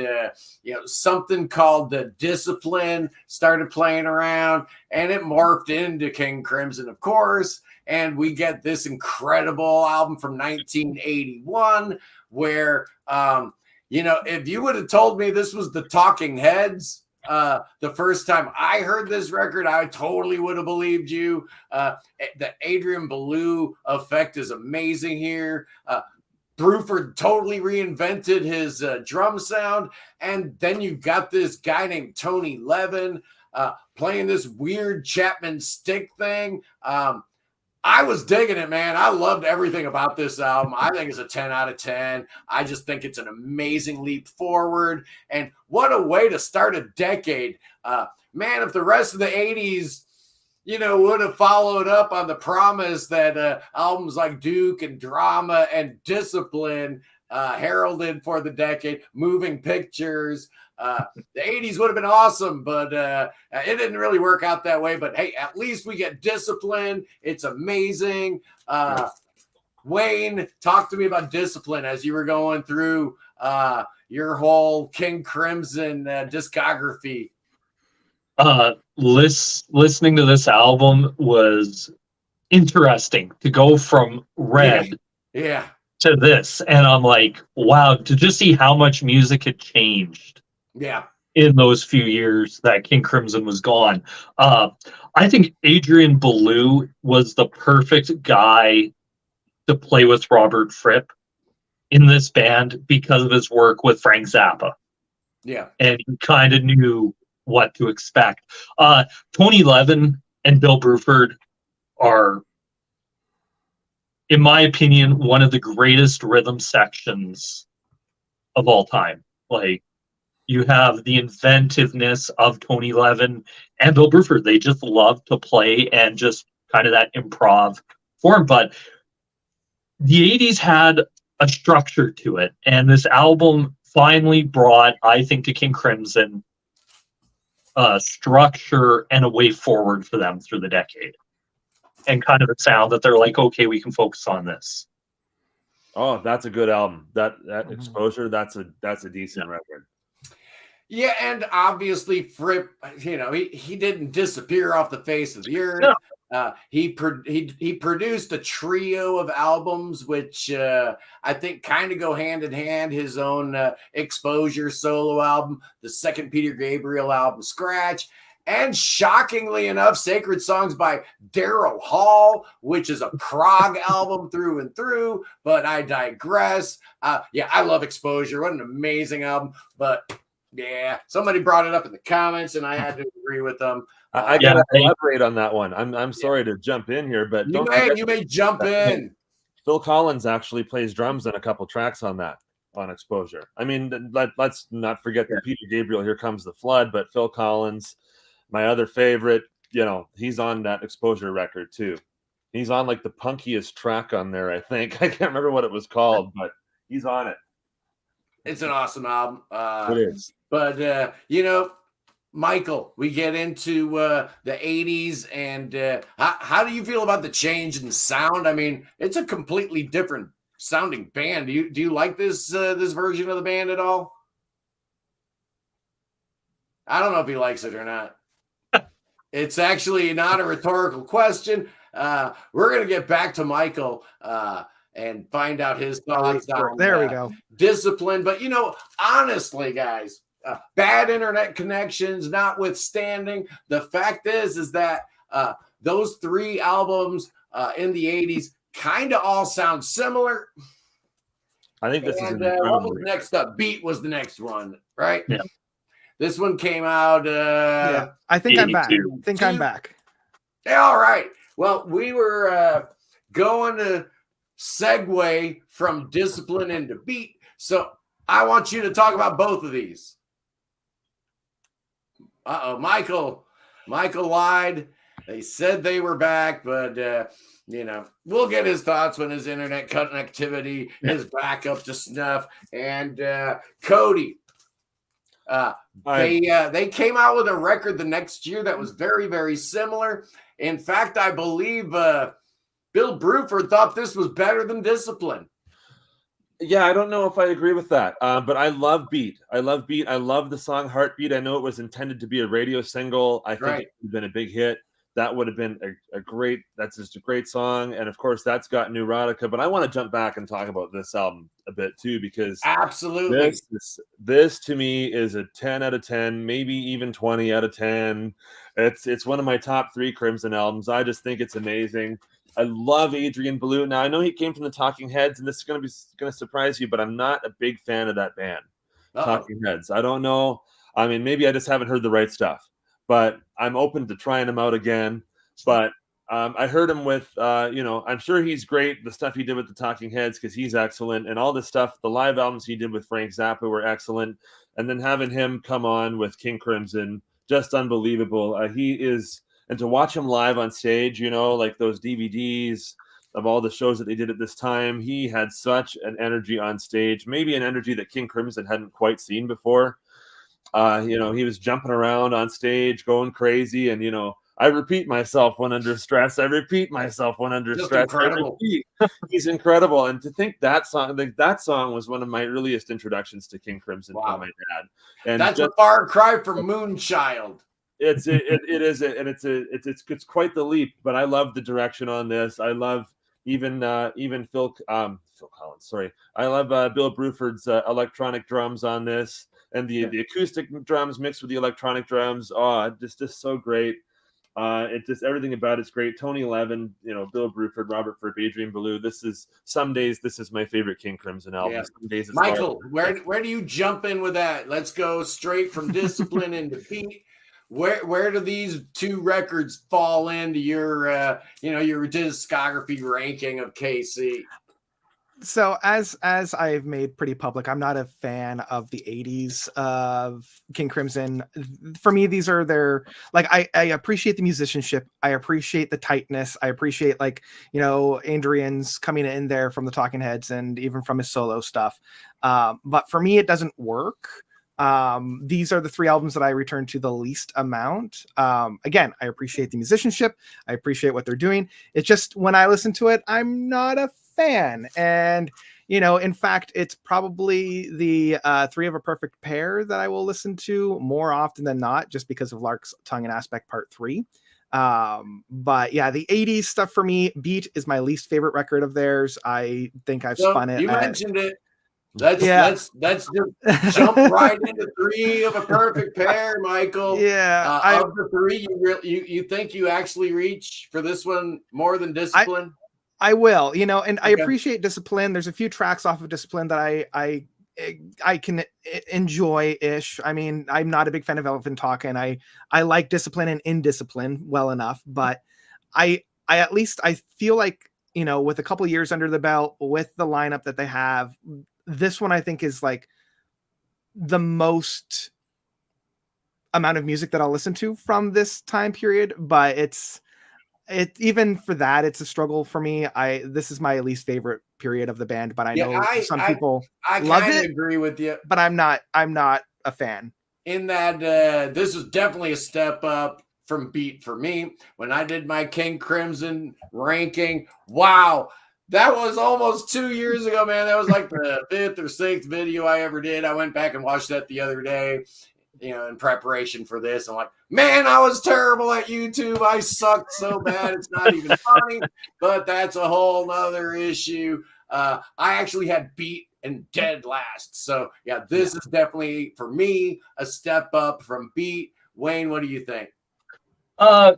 something called the Discipline started playing around, and it morphed into King Crimson, of course. And we get this incredible album from 1981, where if you would have told me this was the Talking Heads the first time I heard this record, I totally would have believed you. The Adrian Belew effect is amazing here. Bruford totally reinvented his drum sound. And then you've got this guy named Tony Levin playing this weird Chapman stick thing. I was digging it, man. I loved everything about this album. I think it's a 10 out of 10. I just think it's an amazing leap forward. And what a way to start a decade. Man, if the rest of the 80s, would have followed up on the promise that albums like Duke and Drama and Discipline heralded for the decade, Moving Pictures, the 80s would have been awesome, but it didn't really work out that way. But hey, at least we get Discipline. It's amazing. Wayne, talk to me about Discipline as you were going through your whole King Crimson discography. Listening to this album was interesting to go from Red to this, and I'm like, wow, to just see how much music had changed in those few years that King Crimson was gone. I think Adrian Belew was the perfect guy to play with Robert Fripp in this band because of his work with Frank Zappa. Yeah. And he kind of knew what to expect. Tony Levin and Bill Bruford are, in my opinion, one of the greatest rhythm sections of all time. Like, you have the inventiveness of Tony Levin and Bill Bruford. They just love to play and just kind of that improv form. But the 80s had a structure to it. And this album finally brought, I think, to King Crimson structure and a way forward for them through the decade. And kind of a sound that they're like, okay, we can focus on this. Oh, that's a good album. That Exposure, that's a decent record. Yeah, and obviously Fripp, he didn't disappear off the face of the earth. No. He produced a trio of albums, which I think kind of go hand in hand. His own Exposure solo album, the second Peter Gabriel album, Scratch, and shockingly enough, Sacred Songs by Daryl Hall, which is a prog album through and through. But I digress. I love Exposure. What an amazing album. But yeah, somebody brought it up in the comments, and I had to agree with them. I gotta elaborate on that one. I'm sorry to jump in here, but you may jump in. Phil Collins actually plays drums on a couple tracks on Exposure. I mean, let's not forget that Peter Gabriel, Here Comes the Flood, but Phil Collins, my other favorite, he's on that Exposure record too. He's on like the punkiest track on there, I think. I can't remember what it was called, but he's on it. It's an awesome album. It is. But, Michael, we get into the 80s, and how do you feel about the change in sound? I mean, it's a completely different sounding band. Do you like this version of the band at all? I don't know if he likes it or not. It's actually not a rhetorical question. We're going to get back to Michael and find out his thoughts on there we go. Discipline. But, honestly, guys, bad internet connections notwithstanding, the fact is that those three albums in the 80s kind of all sound similar. I think this is what was next up? Beat was the next one, right? Yeah. This one came out. I think I'm back. Yeah, all right. Well, we were going to segue from discipline into beat. So I want you to talk about both of these. Michael lied. They said they were back, but we'll get his thoughts when his internet connectivity is back up to snuff. And Cody, they came out with a record the next year that was very, very similar. In fact, I believe Bill Bruford thought this was better than Discipline. Yeah, I don't know if I agree with that, but I love Beat. I love Beat. I love the song Heartbeat. I know it was intended to be a radio single. I think it would have been a big hit. That would have been that's just a great song. And of course, that's got Neurotica. But I want to jump back and talk about this album a bit too, because absolutely, this to me is a 10 out of 10, maybe even 20 out of 10. It's one of my top 3 Crimson albums. I just think it's amazing. I love Adrian Belew. Now I know he came from the Talking Heads, and this is going to surprise you, but I'm not a big fan of that band, Talking Heads. I don't know. I mean, maybe I just haven't heard the right stuff, but I'm open to trying him out again. But I heard him with, I'm sure he's great. The stuff he did with the Talking Heads, because he's excellent, and all the stuff, the live albums he did with Frank Zappa were excellent. And then having him come on with King Crimson, just unbelievable. And to watch him live on stage, like those DVDs of all the shows that they did at this time, he had such an energy on stage, maybe an energy that King Crimson hadn't quite seen before. He was jumping around on stage, going crazy. And, I repeat myself when under stress. I repeat myself when under Just stress. Incredible. He's incredible. And to think that song was one of my earliest introductions to King Crimson from my dad. And that's a far cry from Moonchild. It is, and it's quite the leap. But I love the direction on this. I love even Phil Collins. Sorry, I love Bill Bruford's electronic drums on this, and the acoustic drums mixed with the electronic drums. Oh, just so great. Everything about it's great. Tony Levin, Bill Bruford, Robert Fripp, Adrian Belew. Some days this is my favorite King Crimson album. Yeah. Some days it's Michael, where do you jump in with that? Let's go straight from Discipline into Beat. Where do these 2 records fall into your your discography ranking of KC? So as I've made pretty public, I'm not a fan of the 80s of King Crimson. For me, these are their, like, I appreciate the musicianship. I appreciate the tightness. I appreciate, Adrian's coming in there from the Talking Heads and even from his solo stuff. But for me, it doesn't work. These are the 3 albums that I return to the least amount. Again, I appreciate the musicianship. I appreciate what they're doing. It's just when I listen to it, I'm not a fan. And, in fact, it's probably the 3 of a Perfect Pair that I will listen to more often than not, just because of Larks, Tongue, and Aspic Part 3. But yeah, the 80s stuff for me, Beat is my least favorite record of theirs. I think I've spun it. You mentioned it. Let's just jump right into 3 of a Perfect Pair, Michael. Yeah, of the 3, you think you actually reach for this one more than Discipline? I will, and I appreciate Discipline. There's a few tracks off of Discipline that I can enjoy-ish. I mean, I'm not a big fan of Elephant Talk, and I like Discipline and Indiscipline well enough, but I feel like, with a couple of years under the belt, with the lineup that they have, this one I think is like the most amount of music that I'll listen to from this time period, but even for that, it's a struggle for me. This is my least favorite period of the band, but I know some people love it. I agree with you, but I'm not a fan. In that, this is definitely a step up from Beat for me. When I did my King Crimson ranking, wow, that was almost 2 years ago, man. That was like the 5th or 6th video I ever did. I went back and watched that the other day, in preparation for this. I'm like, man, I was terrible at YouTube. I sucked so bad. It's not even funny, but that's a whole nother issue. I actually had Beat and Dead last. So yeah, this is definitely, for me, a step up from Beat. Wayne, what do you think?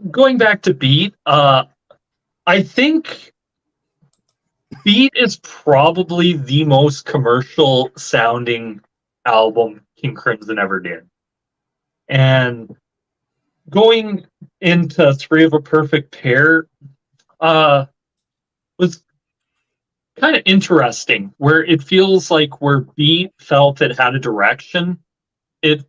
Going back to Beat, I think Beat is probably the most commercial sounding album King Crimson ever did. And going into 3 of a Perfect Pair was kind of interesting, where it feels like where Beat felt it had a direction, it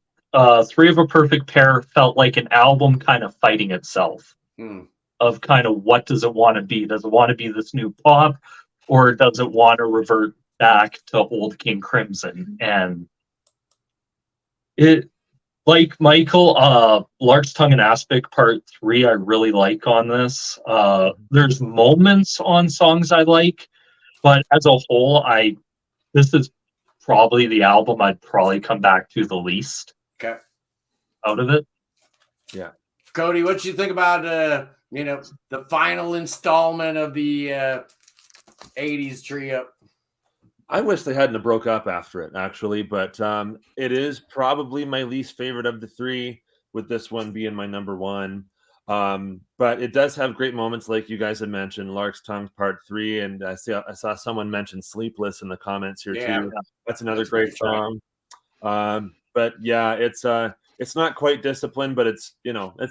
Three of a Perfect Pair felt like an album kind of fighting itself. Of kind of what does it want to be? Does it want to be this new pop, or does it want to revert back to old King Crimson? And it, like Michael, Larks Tongue and Aspic Part 3, I really like on this. There's moments on songs I like, but as a whole, this is probably the album I'd probably come back to the least. Okay. Out of it. Yeah. Cody, what you think about the final installment of the 80s trio? I wish they hadn't broke up after it, actually, but it is probably my least favorite of the three, with this one being my number one. But it does have great moments, like you guys had mentioned, Larks Tongue Part 3, and I saw someone mention Sleepless in the comments here too. That's another great song. But yeah, it's not quite Discipline, but it's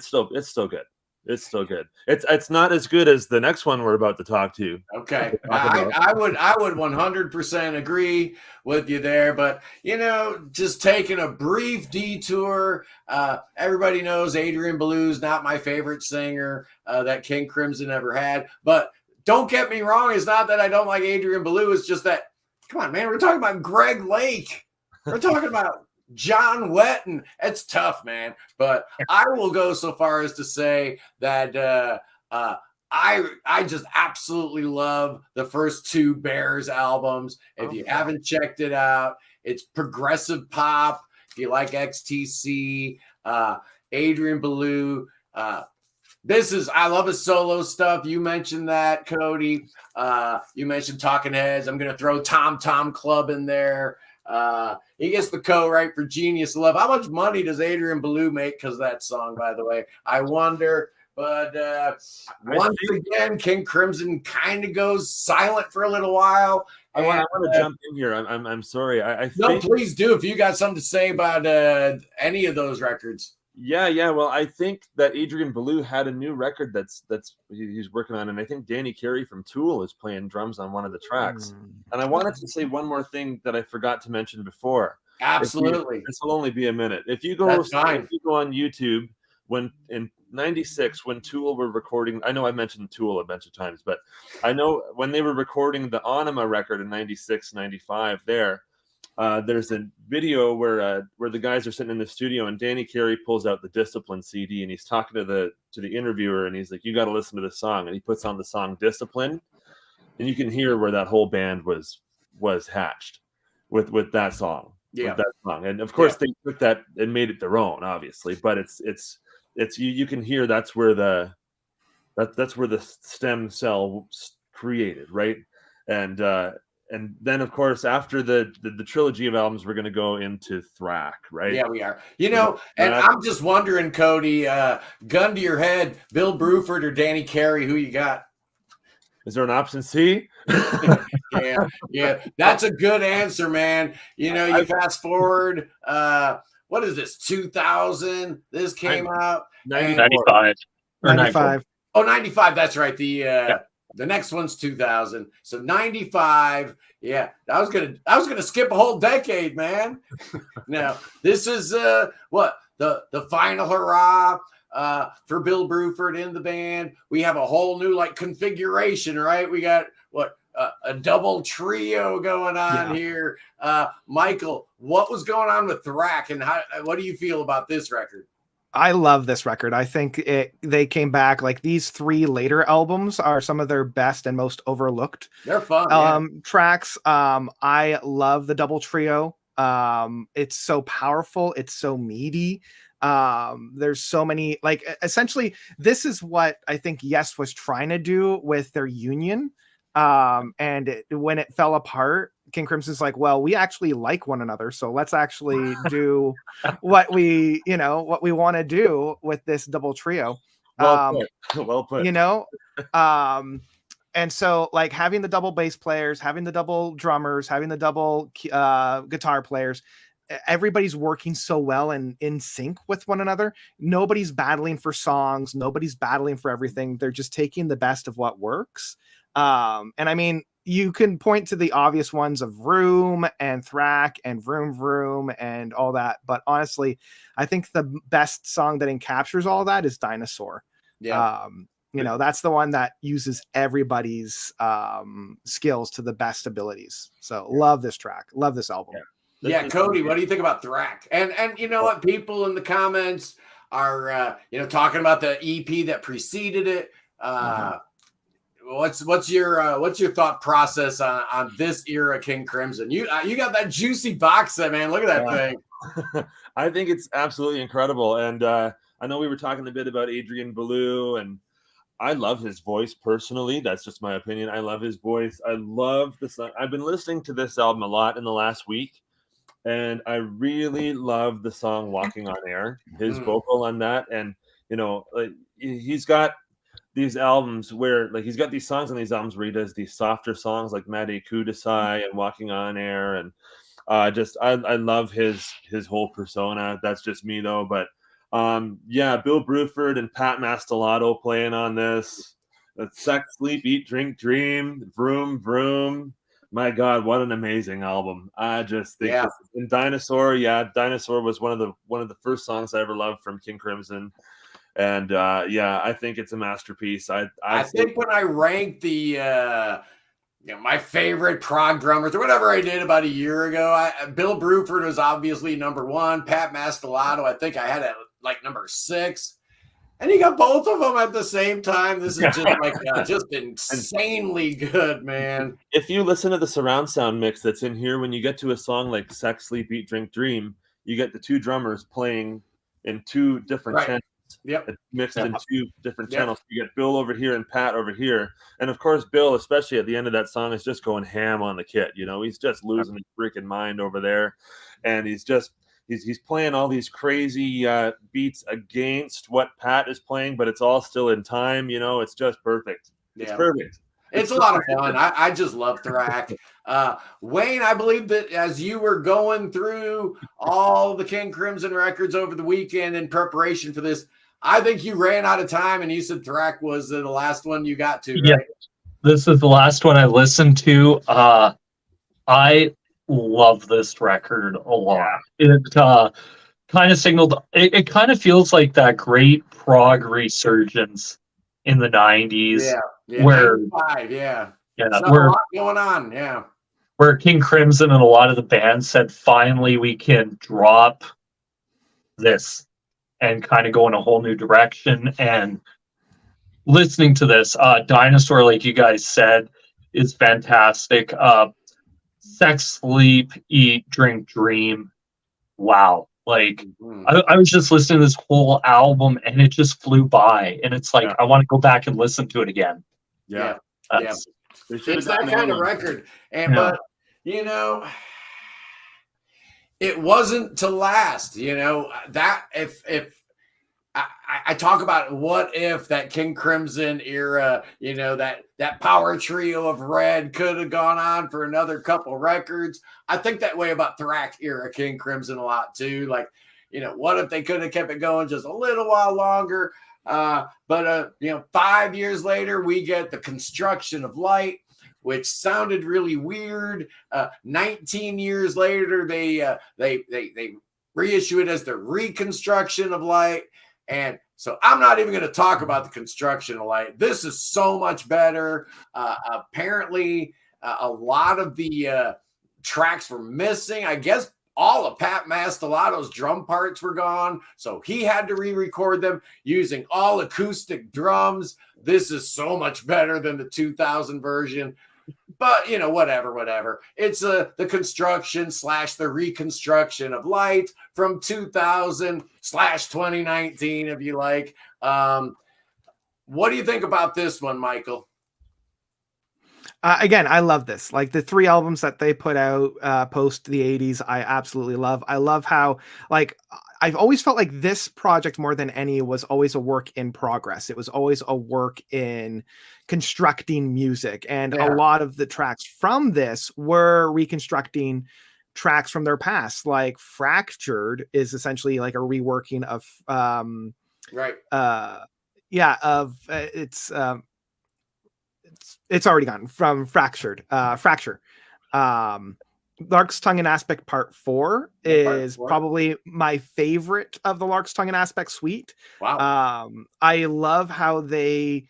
still good. It's still good. It's not as good as the next one we're about to talk to. Okay. I would 100% agree with you there, but just taking a brief detour. Everybody knows Adrian Belew's not my favorite singer that King Crimson ever had, but don't get me wrong, it's not that I don't like Adrian Belew, it's just that, come on, man, we're talking about Greg Lake. We're talking about John Wetton. It's tough, man. But I will go so far as to say that I just absolutely love the first two Bears albums. If you haven't checked it out, it's progressive pop. If you like XTC, Adrian Belew, I love his solo stuff. You mentioned that, Cody. You mentioned Talking Heads. I'm going to throw Tom Tom Club in there. He gets the co-write for Genius Love. How much money does Adrian Belew make because of that song, by the way? I wonder. But once again, King Crimson kind of goes silent for a little while. I want to jump in here. I'm sorry. No, please do. If you got something to say about any of those records. Yeah. Well, I think that Adrian Belew had a new record he's working on, and I think Danny Carey from Tool is playing drums on one of the tracks. And I wanted to say one more thing that I forgot to mention before. Absolutely. This will only be a minute. If you go on YouTube, when in '96, when Tool were recording, I know I mentioned Tool a bunch of times, but I know when they were recording the Anima record in '96, '95 there's a video where the guys are sitting in the studio, and Danny Carey pulls out the Discipline CD, and he's talking to the interviewer, and he's like, "You got to listen to this song," and he puts on the song Discipline, and you can hear where that whole band was hatched with that song. Yeah. With that song, and of course they took that and made it their own, obviously, but it's you can hear that's where the stem cell created, right? And then, of course, after the trilogy of albums, we're going to go into THRAK, right? Yeah, we are. And I'm just wondering, Cody, gun to your head, Bill Bruford or Danny Carey, who you got? Is there an option C? Yeah. That's a good answer, man. You fast forward, what is this, 2000? This came out? 95. Or 95. Oh, 95. That's right. The next one's 2000. So 95. Yeah, I was gonna skip a whole decade, man. Now this is the final hurrah for Bill Bruford in the band. We have a whole new configuration, right? We got a double trio going on here. Michael, what was going on with THRAK, and what do you feel about this record? I love this record. I think they came back. These three later albums are some of their best and most overlooked. They're fun. Tracks. I love the double trio. It's so powerful. It's so meaty. There's so many, essentially this is what I think Yes was trying to do with their union. And when it fell apart, King Crimson's like, well, we actually like one another, so let's actually do what we want to do with this double trio. Well put. And so having the double bass players, having the double drummers, having the double guitar players, everybody's working so well and in sync with one another. Nobody's battling for songs. Nobody's battling for everything. They're just taking the best of what works. And I mean, you can point to the obvious ones of Room and THRAK and Vroom Vroom and all that. But honestly, I think the best song that encaptures all that is Dinosaur. Yeah. You know, that's the one that uses everybody's skills to the best abilities. So love this track. Love this album. Yeah, Cody, what do you think about THRAK? And you know what? People in the comments are talking about the EP that preceded it. What's your thought process on this era King Crimson? You got that juicy box set, man. Look at that thing. I think it's absolutely incredible. And I know we were talking a bit about Adrian Belew, and I love his voice personally. That's just my opinion. I love his voice. I love the song. I've been listening to this album a lot in the last week, and I really love the song Walking on Air, his vocal on that. And, like, he's got these albums where, like, he's got these songs on these albums where he does these softer songs like Made Kudasai and Walking on Air. And I love his whole persona. That's just me though. But Bill Bruford and Pat Mastelotto playing on this. Sex, Sleep, Eat, Drink, Dream, Vroom, Vroom. My God, what an amazing album. I just think in Dinosaur, Dinosaur was one of the first songs I ever loved from King Crimson. And I think it's a masterpiece. I think when I ranked the my favorite prog drummers or whatever I did about a year ago, Bill Bruford was obviously number one. Pat Mastelotto, I think I had at like number 6. And you got both of them at the same time. This is just like just insanely good, man. If you listen to the surround sound mix that's in here, when you get to a song like Sex, Sleep, Eat, Drink, Dream, you get the 2 drummers playing in 2 different channels. Yep. Mixed in 2 different channels. You get Bill over here and Pat over here. And of course, Bill, especially at the end of that song, is just going ham on the kit. He's just losing his freaking mind over there. And he's playing all these crazy beats against what Pat is playing, but it's all still in time. It's just perfect. It's perfect. It's a lot of fun. I just love THRAK. Wayne, I believe that as you were going through all the King Crimson records over the weekend in preparation for this, I think you ran out of time and you said THRAK was the last one you got to, right? Yeah, this is the last one I listened to. I love this record a lot. It kind of signaled, it kind of feels like that great prog resurgence in the 90s. Where 95, a lot going on, where King Crimson and a lot of the bands said, finally we can drop this and kind of go in a whole new direction. And listening to this, Dinosaur, like you guys said, is fantastic. Sex, Sleep, Eat, Drink, Dream. Wow. Like, I was just listening to this whole album and it just flew by. And it's like, I want to go back and listen to it again. It's that kind of record. But it wasn't to last. That if I talk about what if that King Crimson era, that power trio of Red could have gone on for another couple records. I think that way about THRAK era King Crimson a lot too. Like, what if they could have kept it going just a little while longer? But 5 years later, we get the Construction of Light, which sounded really weird. 19 years later, they reissue it as the Reconstruction of Light. And so I'm not even going to talk about the Construction of Light. This is so much better. Apparently, a lot of the tracks were missing. I guess all of Pat Mastelotto's drum parts were gone, so he had to re-record them using all acoustic drums. This is so much better than the 2000 version. But, whatever. It's the construction / the reconstruction of Light from 2000 / 2019, if you like. What do you think about this one, Michael? Again, I love this. Like the 3 albums that they put out post the 80s, I absolutely love. I love how, like, I've always felt like this project more than any was always a work in progress. It was always a work in constructing music. And a lot of the tracks from this were reconstructing tracks from their past. Like Fractured is essentially like a reworking of it's already gone from Fracture. Larks Tongue and Aspic Part 4 is probably my favorite of the Larks Tongue and Aspic suite. Wow. I love how they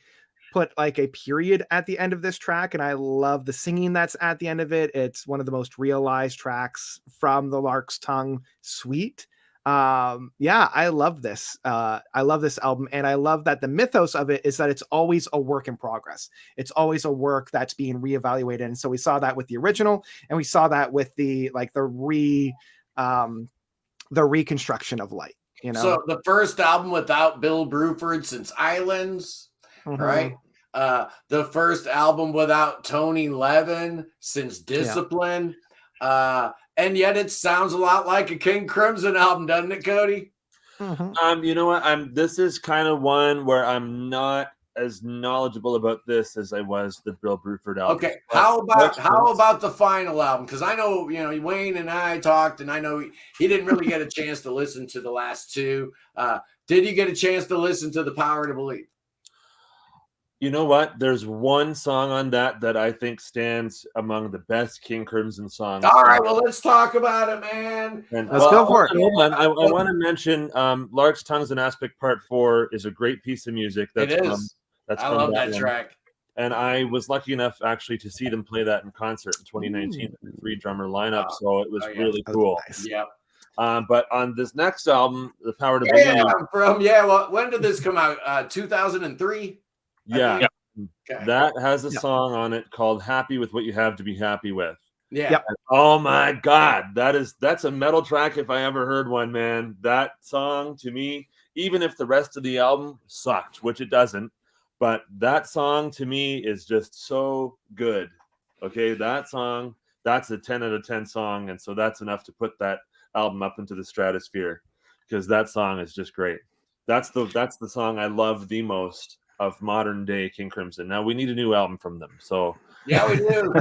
put like a period at the end of this track, and I love the singing that's at the end of it. It's one of the most realized tracks from the Larks Tongue suite. I love this. I love this album, and I love that the mythos of it is that it's always a work in progress. It's always a work that's being reevaluated. And so we saw that with the original, and we saw that with the reconstruction of Light. You know, so the first album without Bill Bruford since Islands, right? The first album without Tony Levin since Discipline. And yet it sounds a lot like a King Crimson album, doesn't it, Cody? You know what? This is kind of one where I'm not as knowledgeable about this as I was the Bill Bruford album. Okay, how about the final album? Because I know, Wayne and I talked, and I know he didn't really get a chance to listen to the last two. Did you get a chance to listen to The Power to Believe? You know what? There's one song on that I think stands among the best King Crimson songs. All right, well, let's talk about it, man. Let's go for it. Hold on. I want to mention Larks, Tongues, and Aspic Part 4 is a great piece of music. It is. I love that track. And I was lucky enough actually to see them play that in concert in 2019 with the 3-drummer lineup. So it was really cool. Nice. Yeah. But on this next album, The Power to Believe. When did this come out? 2003? Yeah. Okay. That has a song on it called Happy with What You Have to Be Happy With. Yeah. Yep. Oh my God. That's a metal track if I ever heard one, man. That song to me, even if the rest of the album sucked, which it doesn't, but that song to me is just so good. Okay, that song, that's a 10 out of 10 song, and so that's enough to put that album up into the stratosphere because that song is just great. That's the song I love the most of modern day King Crimson. Now we need a new album from them. So yeah, we do.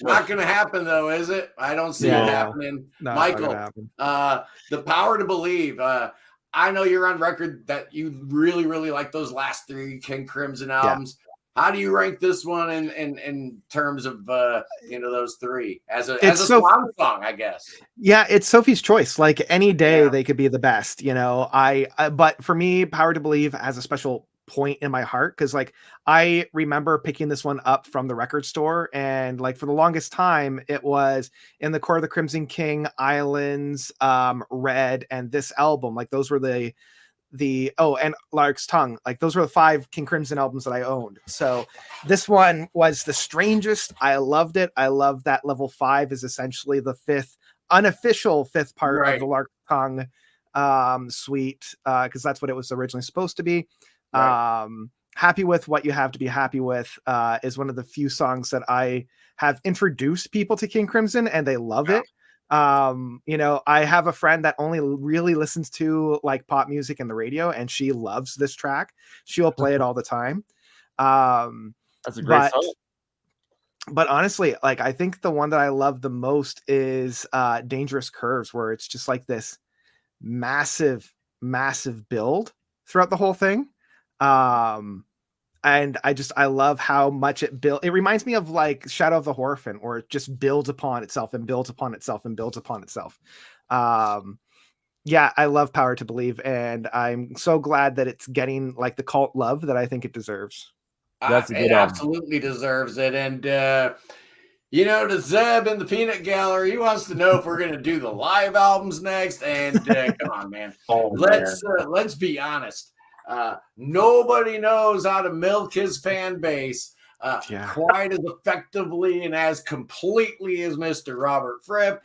Not going to happen though, is it? I don't see it happening. No, Michael, The Power to Believe. I know you're on record that you really, really like those last 3 King Crimson albums. How do you rank this one in terms of those 3 as a swan song, I guess? Yeah, it's Sophie's choice. Like any day they could be the best, but for me, Power to Believe has a special point in my heart because like I remember picking this one up from the record store, and like for the longest time it was in the Court of the Crimson King, Islands, Red, and this album. Like those were and Larks Tongue. Like those were the 5 King Crimson albums that I owned. So this one was the strangest. I loved it. I love that level 5 is essentially the unofficial fifth part of the Larks Tongue suite, because that's what it was originally supposed to be. Right. Happy with What You Have to Be Happy With is one of the few songs that I have introduced people to King Crimson and they love it. I have a friend that only really listens to like pop music and the radio, and she loves this track. She'll play it all the time. That's a great song. But honestly, like I think the one that I love the most is Dangerous Curves, where it's just like this massive build throughout the whole thing. And I love how much it built. It reminds me of like Shadow of the Hierophant, where it just builds upon itself and builds upon itself and builds upon itself. I love Power to Believe, and I'm so glad that it's getting like the cult love that I think it deserves. That's a good album. Absolutely deserves it. And to Zeb in the Peanut Gallery, he wants to know if we're going to do the live albums next. And come on, man. Let's be honest. Nobody knows how to milk his fan base quite as effectively and as completely as Mr. Robert Fripp.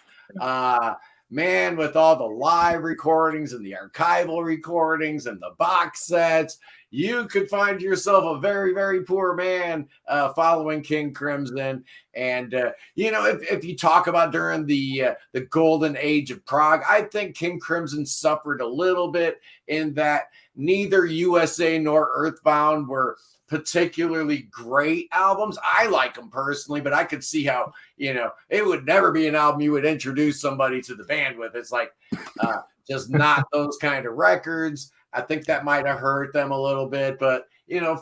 Man, with all the live recordings and the archival recordings and the box sets, you could find yourself a very, very poor man following King Crimson. And, if you talk about during the golden age of prog, I think King Crimson suffered a little bit in that neither USA nor Earthbound were particularly great albums. I like them personally, but I could see how, it would never be an album you would introduce somebody to the band with. It's like just not those kind of records. I think that might have hurt them a little bit, but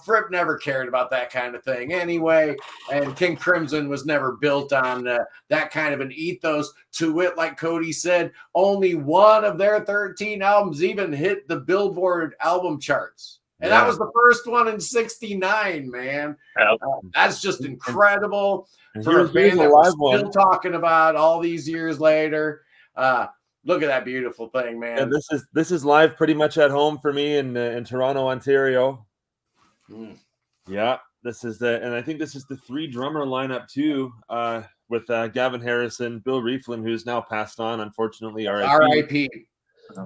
Fripp never cared about that kind of thing anyway. And King Crimson was never built on that kind of an ethos. To wit, like Cody said, only one of their 13 albums even hit the Billboard album charts. And that was the first one in '69, man. That's just incredible for a band that we're still talking about all these years later. Look at that beautiful thing, man. Yeah, this is live pretty much at home for me in Toronto, Ontario. Yeah, and I think this is the 3-drummer lineup too, with Gavin Harrison, Bill Rieflin, who's now passed on, unfortunately, R.I.P.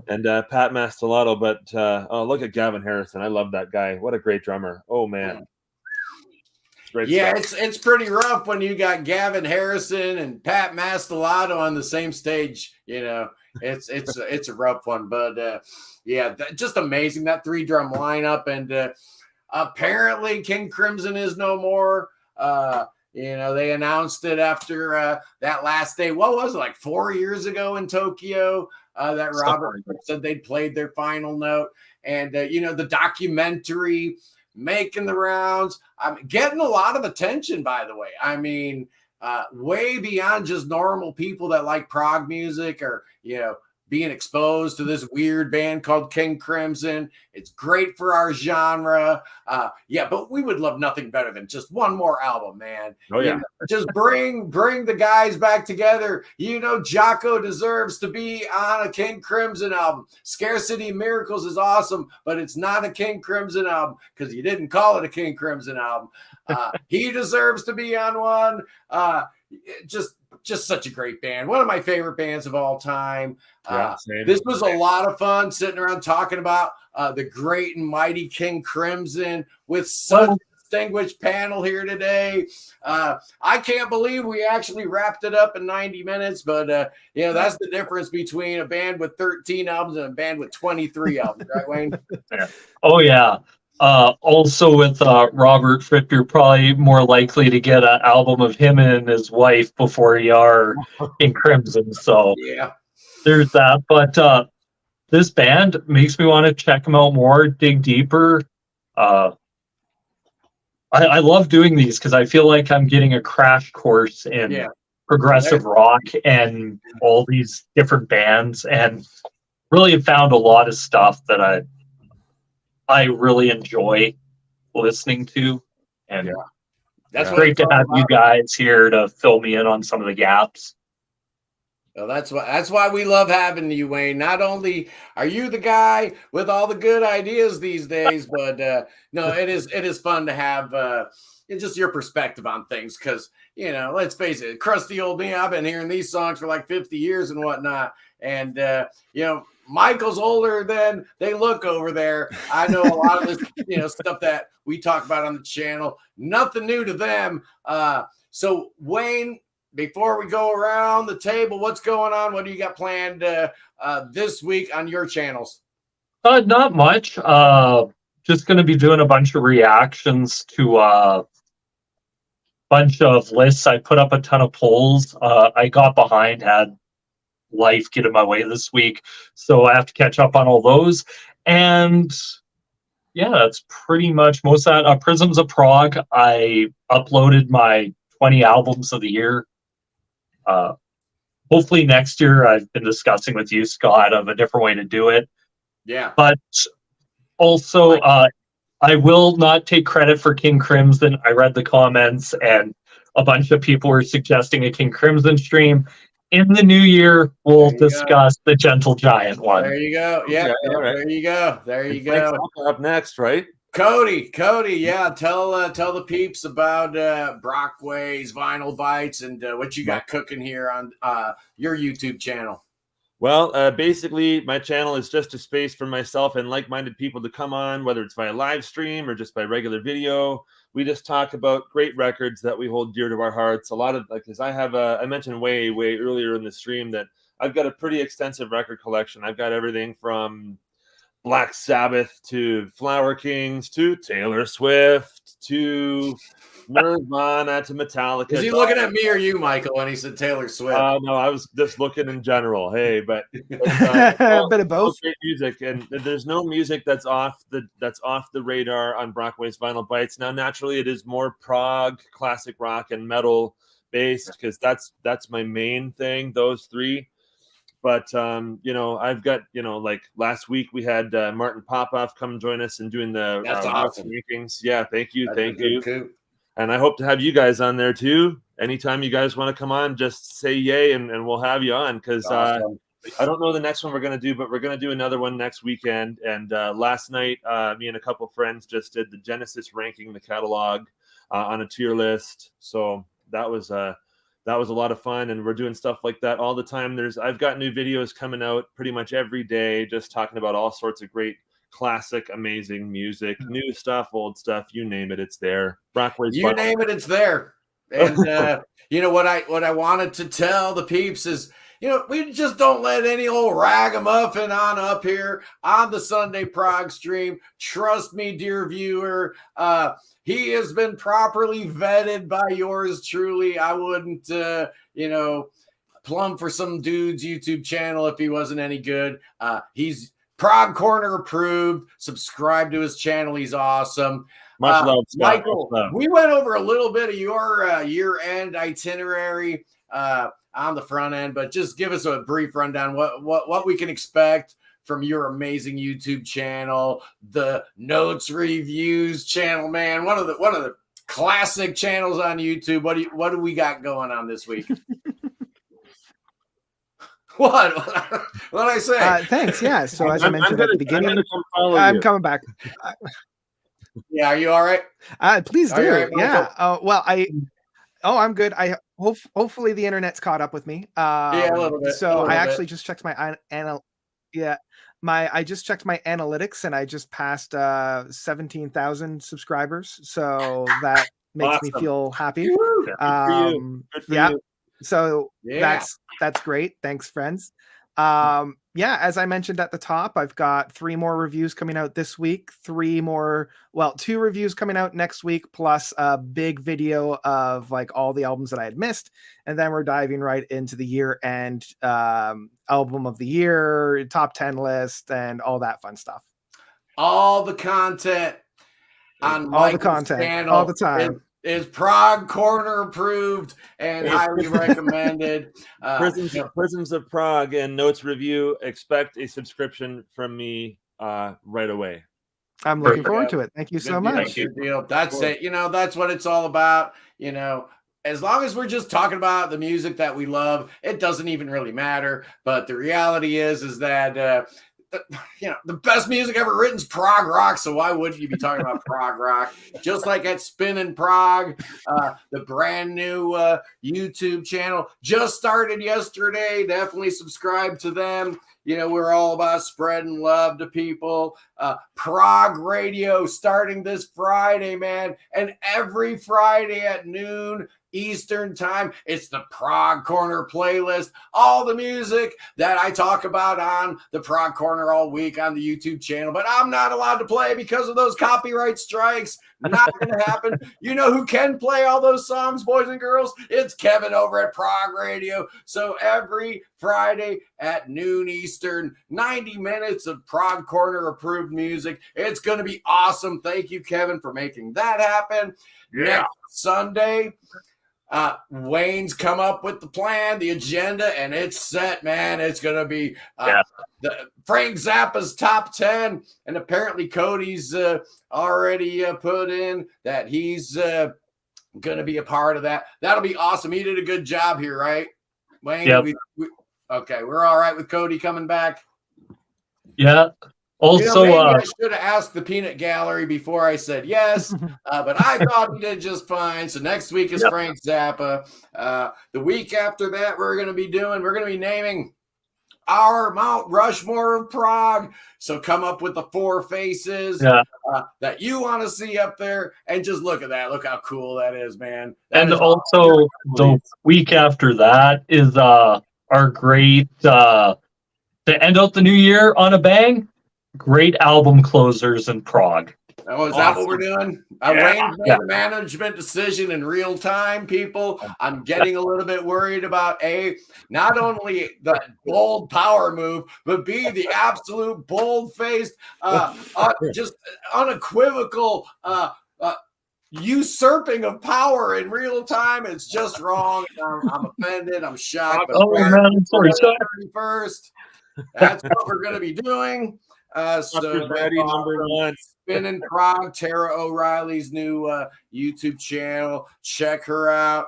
And Pat Mastelotto. But look at Gavin Harrison. I love that guy. What a great drummer. Oh man. Yeah, it's pretty rough when you got Gavin Harrison and Pat Mastelotto on the same stage. It's a rough one, but just amazing, that 3-drum lineup. And apparently King Crimson is no more. They announced it after that last day. What was it, like 4 years ago in Tokyo? That Robert said they'd played their final note. And the documentary making the rounds. I'm getting a lot of attention, by the way. I mean, way beyond just normal people that like prog music or, being exposed to this weird band called King Crimson. It's great for our genre. But we would love nothing better than just one more album, man. Oh, yeah. Just bring the guys back together. Jocko deserves to be on a King Crimson album. Scarcity Miracles is awesome, but it's not a King Crimson album because you didn't call it a King Crimson album. He deserves to be on one. Just such a great band. One of my favorite bands of all time. This was a lot of fun sitting around talking about the great and mighty King Crimson with such a distinguished panel here today. I can't believe we actually wrapped it up in 90 minutes, but that's the difference between a band with 13 albums and a band with 23 albums, right, Wayne? Oh, yeah. Also with Robert Fripp, you're probably more likely to get an album of him and his wife before you are in Crimson. So there's that. But this band makes me want to check them out more, dig deeper. I love doing these because I feel like I'm getting a crash course in progressive rock and all these different bands, and really have found a lot of stuff that I really enjoy listening to, and that's great to have you guys here to fill me in on some of the gaps. Well, that's why we love having you, Wayne. Not only are you the guy with all the good ideas these days, but no, it is fun to have just your perspective on things. Because let's face it, crusty old me, I've been hearing these songs for like 50 years and whatnot, and Michael's older than they look over there. I know a lot of this, stuff that we talk about on the channel. Nothing new to them. So Wayne, before we go around the table, what's going on? What do you got planned this week on your channels? Not much. Just going to be doing a bunch of reactions to a bunch of lists. I put up a ton of polls. I got behind, had life get in my way this week, so I have to catch up on all those. And that's pretty much most of that. Prisms of Prague, I uploaded my 20 albums of the year. Hopefully next year, I've been discussing with you, Scott, of a different way to do it. But also I will not take credit for King Crimson. I read the comments and a bunch of people were suggesting a King Crimson stream. In the new year, we'll discuss the Gentle Giant one. There you go. Yeah, there you go. There you go. Up next, right? Cody, tell the peeps about Brockway's Vinyl Bites and what you got cooking here on your YouTube channel. Well, basically, my channel is just a space for myself and like-minded people to come on, whether it's via live stream or just by regular video. We just talk about great records that we hold dear to our hearts. A lot of, because I have, I mentioned way earlier in the stream that I've got a pretty extensive record collection. I've got everything from Black Sabbath to Flower Kings to Taylor Swift to Nirvana to Metallica. Is he looking at me or you, Michael, when he said Taylor Swift? No, I was just looking in general. Hey, but A bit of both. Great music, and there's no music that's off the radar on Brockway's Vinyl Bites. Now, naturally, it is more prog, classic rock, and metal based because that's my main thing. Those three. But I've got like last week we had Martin Popoff come join us and doing the awesome. rankings. Yeah, thank you. Coup. And I hope to have you guys on there too. Anytime you guys want to come on, just say yay and we'll have you on because awesome. I don't know the next one we're going to do, but we're going to do another one next weekend. And last night, me and a couple of friends just did the Genesis ranking the catalog on a tier list. So that was a lot of fun, and we're doing stuff like that all the time. I've got new videos coming out pretty much every day, just talking about all sorts of great classic, amazing music, new stuff, old stuff, you name it, it's there. Brockway's you name it, it's there. And what I wanted to tell the peeps is, we just don't let any old ragamuffin on up here on the Sunday Prog stream. Trust me, dear viewer, he has been properly vetted by yours truly. I wouldn't, plumb for some dude's YouTube channel if he wasn't any good. He's Prog Corner approved. Subscribe to his channel. He's awesome. Much love, Scott. Michael. We went over a little bit of your year-end itinerary on the front end, but just give us a brief rundown what we can expect from your amazing YouTube channel, the Notes Reviews channel, man. One of the classic channels on YouTube. What do we got going on this week? What I say? Thanks. Yeah. So as I mentioned at the beginning, I'm coming back. Yeah. Are you all right? Please do. Right, yeah. I'm good. Hopefully the internet's caught up with me. Yeah, a little bit. So I actually just checked my I just checked my analytics and I just passed 17,000 subscribers. So that makes me feel happy. Good for you. So that's great. Thanks, friends. As I mentioned at the top, I've got 3 more reviews coming out this week, 2 reviews coming out next week, plus a big video of like all the albums that I had missed. And then we're diving right into the year-end album of the year, top 10 list, and all that fun stuff. All the content on all the content channel all the time is Prog Corner approved and highly recommended. Prisons of Prague and Notes Review. Expect a subscription from me right away. I'm looking forward to it. Thank you so much. Good deal. That's it. That's what it's all about. As long as we're just talking about the music that we love, it doesn't even really matter. But the reality is that the best music ever written is prog rock, so why wouldn't you be talking about prog rock? Just like at Spin in Prague, the brand new YouTube channel just started yesterday. Definitely subscribe to them. We're all about spreading love to people. Prog Radio starting this Friday, man, and every Friday at noon Eastern time, it's the Prog Corner playlist. All the music that I talk about on the Prog Corner all week on the YouTube channel, but I'm not allowed to play because of those copyright strikes. Not going to happen. You know who can play all those songs, boys and girls? It's Kevin over at Prog Radio. So every Friday at noon Eastern, 90 minutes of Prog Corner approved music. It's going to be awesome. Thank you, Kevin, for making that happen. Yeah. Next Sunday, Wayne's come up with the plan, the agenda, and it's set, man. It's going to be Frank Zappa's top 10, and apparently Cody's already put in that he's going to be a part of that. That'll be awesome. He did a good job here, right, Wayne? Yep. Okay, we're all right with Cody coming back? Yeah. Also, maybe I should have asked the Peanut Gallery before I said yes, but I thought he did just fine. So next week is Frank Zappa. The week after that, we're going to be naming our Mount Rushmore of Prague. So come up with the 4 faces that you want to see up there, and just look at that. Look how cool that is, man. And also the week after that is our great to end out the new year on a bang. great album closers in prog. Oh, is that what we're doing? Wayne made Yeah. a management decision in real time, people. I'm getting a little bit worried about not only the bold power move, but B, the absolute bold-faced, just unequivocal usurping of power in real time. It's just wrong. I'm offended. I'm shocked. But Oh man, I'm sorry. So, 31st. That's what we're going to be doing. So Ready, number one. Spin in Prague, Tara O'Reilly's new YouTube channel. Check her out.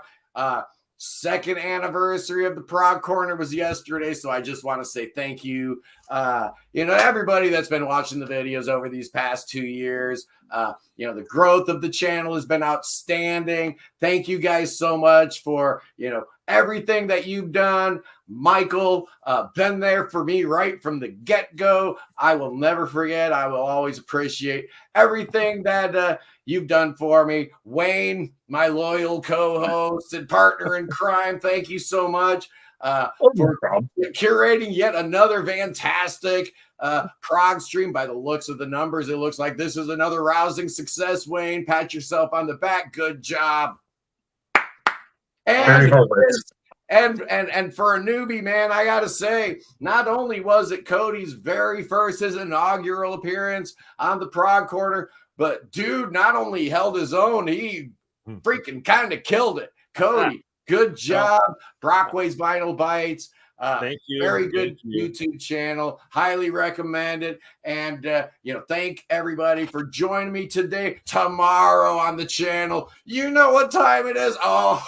Second anniversary of the Prague Corner was yesterday, so I just want to say thank you. Everybody that's been watching the videos over these past 2 years. The growth of the channel has been outstanding. Thank you guys so much for everything that you've done. Michael, been there for me right from the get-go. I will never forget. I will always appreciate everything that you've done for me. Wayne, my loyal co-host and partner in crime, thank you so much for curating yet another fantastic prog stream. By the looks of the numbers, it looks like this is another rousing success, Wayne. Pat yourself on the back. Good job. And for a newbie, man, I gotta say, not only was it Cody's his inaugural appearance on the Prog Corner, but dude not only held his own, he freaking kind of killed it. Cody, good job. Brockway's Vinyl Bites. Thank you. Very good YouTube channel. Highly recommend it. And, thank everybody for joining me today. Tomorrow on the channel, you know what time it is. Oh,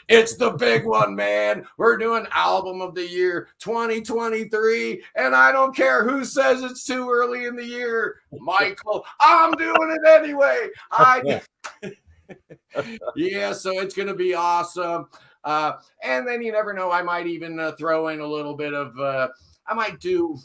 it's the big one, man. We're doing Album of the Year 2023, and I don't care who says it's too early in the year. Michael, I'm doing it anyway. Yeah, so it's going to be awesome. And then you never know, I might even throw in a little bit of, I might do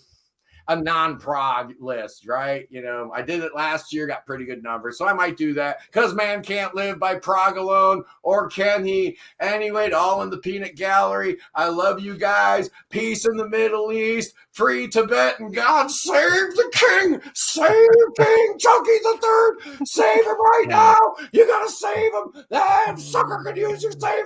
a non-prog list, right? I did it last year, got pretty good numbers. So I might do that because man can't live by prog alone, or can he? Anyway, all in the peanut gallery. I love you guys. Peace in the Middle East. Free Tibet, and God save the king. Save King Chunky the Third. Save him right now. You got to save him. That sucker could use your save.